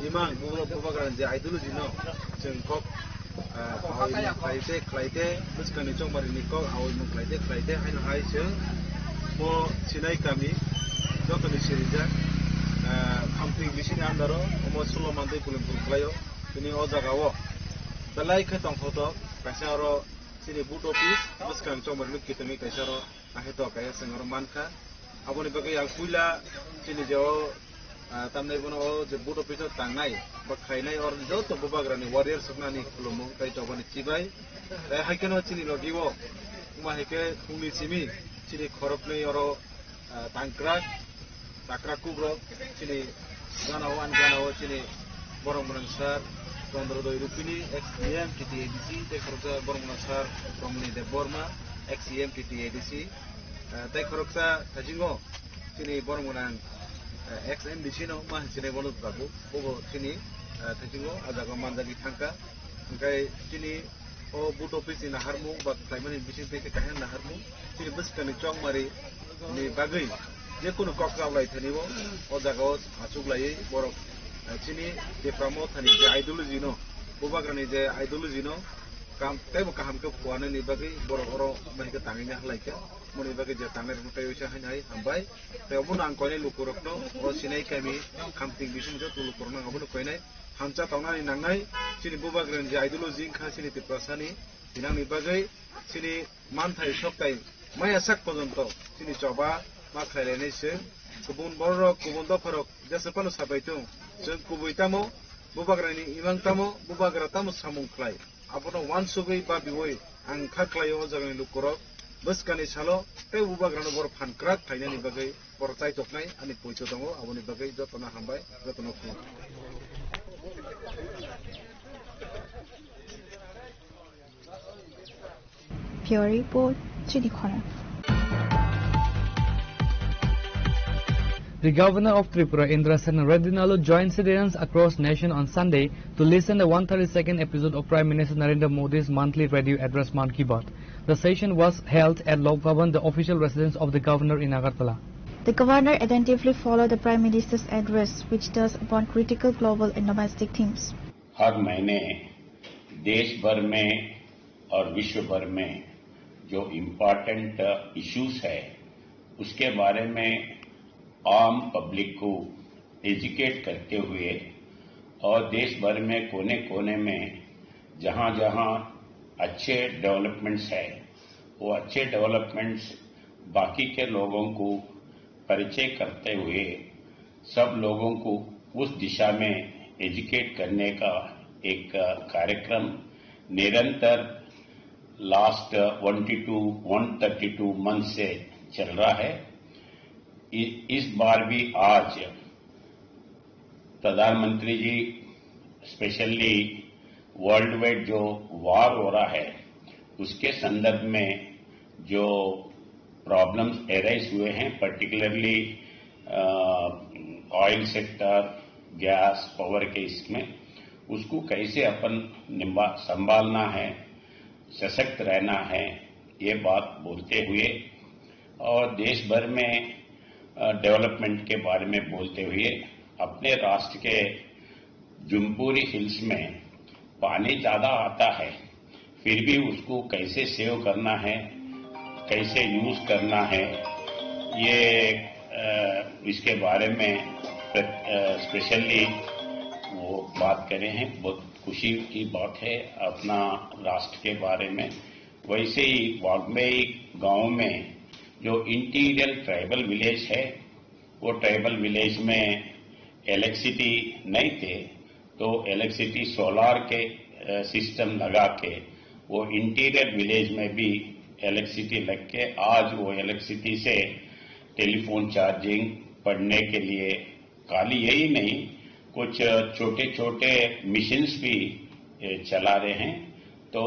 imang bukuro bubagrani je ideology no jengkok klaite klaite terus kani chong bari ni ko awal mo klaite hai no hai se mo chinai kami joto ni sirija camping bisini andaro mo sulo mandai pulim pulayo tini o jaga o belai ke tong photo kaisa ro sini boot office baskan chomar nik kitami kaisa ro aheto kaya sengor manka aboni bagai yang puila sini jo tamnai bono je boot office tangnai ba khainai or joto bobagrani warrior suknani kulomo kai tobani chibai haikeno chini logiwo ma heke khumi chimi chini khoropnei oro tangkrak takra kubro chini ganao angganao chini borong borong sar Pondrodoi Rupini XCM KTADC Tekoroksa Bormona Sar Romani de Borma XCM KTADC Tekoroksa Tajingo Sini Bormona XMDC no mah sini bonus babu Bogo sini Tajingo Ajago Mandagi Tangka Engkai sini o boot office in Harmu bak Taiman in Bishin Peke Kahan na Harmu Sini bus kani chong mari ni bagai je kuno kokka lai thanibo o jago achuk lai borok sini de promote thani je ideology no bobagrani je ideology no kam tebo kaham ke puana ni bagai borok oro mai ke tanginya laika moni bagai je tangar mutai usa hanai ambai tebo nang kone lukurok no o sinai kami camping bisum jo tulukurna ngabun koinai hamcha tawnani nangnai sini bobagrani je ideology kha sini te prasani dinami bagai sini manthai soktai maya sak pojonto sini choba ma khailene se kubun borok kubun dofarok jasapano sabaitung जों कुबैतामो बुबाग्रानि इमांतामो बुबाग्रातामो सामुं ख्लाय आबनो वान सुगै बा B Y आं खाख्लायो जागानि लुकरक बसकानि सालो ते बुबाग्रानो बर फानक्राक थायनानि बागै बर ताइतकनाय आनि पयसो दङ आबनि बागै जतना हामबाय जतना खुलुम Pure Report, Chidikora. The governor of Tripura, Indrasen Redinalo, joined citizens across nation on Sunday to listen to the 132nd episode of Prime Minister Narendra Modi's monthly radio address Man Ki Baat. The session was held at Lok Bhavan, the official residence of the governor in Agartala. The governor attentively followed the Prime Minister's address, which touched upon critical global and domestic themes. हर महीने देश भर में और विश्व भर में जो important issues है उसके बारे में आम पब्लिक को एजुकेट करते हुए और देश भर में कोने कोने में जहां जहां अच्छे डेवलपमेंट्स है वो अच्छे डेवलपमेंट्स बाकी के लोगों को परिचय करते हुए सब लोगों को उस दिशा में एजुकेट करने का एक कार्यक्रम निरंतर लास्ट 132 मंथ से चल रहा है। इस बार भी आज प्रधानमंत्री जी स्पेशली वर्ल्ड वाइड जो वार हो रहा है उसके संदर्भ में जो प्रॉब्लम्स एराइज हुए हैं particularly oil sector gas power के इसमें उसको कैसे अपन संभालना है सशक्त रहना है ये बात बोलते हुए और देश भर में डेवलपमेंट के बारे में बोलते हुए अपने राष्ट्र के जुम्पूरी हिल्स में पानी ज्यादा आता है फिर भी उसको कैसे सेव करना है कैसे यूज करना है ये इसके बारे में स्पेशली वो बात करे हैं। बहुत खुशी की बात है अपना राष्ट्र के बारे में। वैसे ही वाघमेई गांव में जो इंटीरियर ट्राइबल विलेज है वो ट्राइबल विलेज में इलेक्ट्रिसिटी नहीं थे तो इलेक्ट्रिसिटी सोलार के सिस्टम लगा के वो इंटीरियर विलेज में भी इलेक्ट्रिसिटी लग के आज वो इलेक्ट्रिसिटी से टेलीफोन चार्जिंग पढ़ने के लिए खाली यही नहीं कुछ छोटे छोटे मिशंस भी चला रहे हैं। तो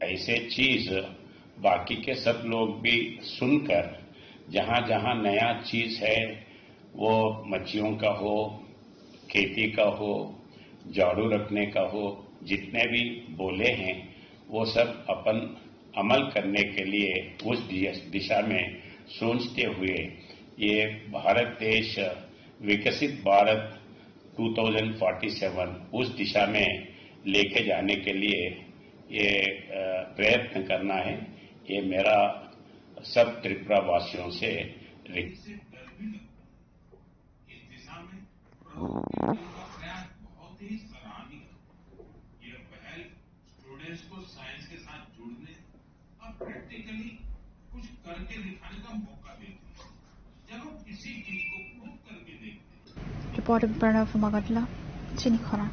ऐसे चीज बाकी के सब लोग भी सुनकर जहां जहां नया चीज है वो मच्छियों का हो खेती का हो झाड़ू रखने का हो जितने भी बोले हैं वो सब अपन अमल करने के लिए उस दिशा में सोचते हुए ये भारत देश विकसित भारत 2047 उस दिशा में लेके जाने के लिए ये प्रयत्न करना है। ये मेरा सब त्रिपुरा वासियों से रिक्त। बहुत ही सराहनीय ये पहल स्टूडेंट्स को साइंस के साथ जुड़ने और प्रैक्टिकली कुछ करके दिखाने का मौका देती है। जब हम किसी चीज को खुद करके देखते हैं। Reported Pranav Magadla, Chinikhara.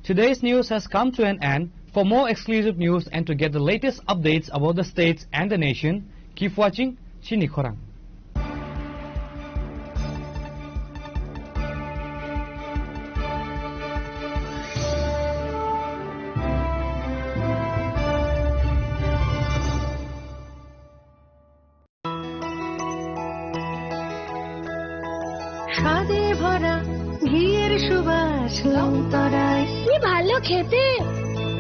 Today's news has come to an end. For more exclusive news and to get the latest updates about the states and the nation, keep watching Chinikhara. স্বাদে ভরা ঘিয়ের সুবাস লংতরায় কি ভালো খেতে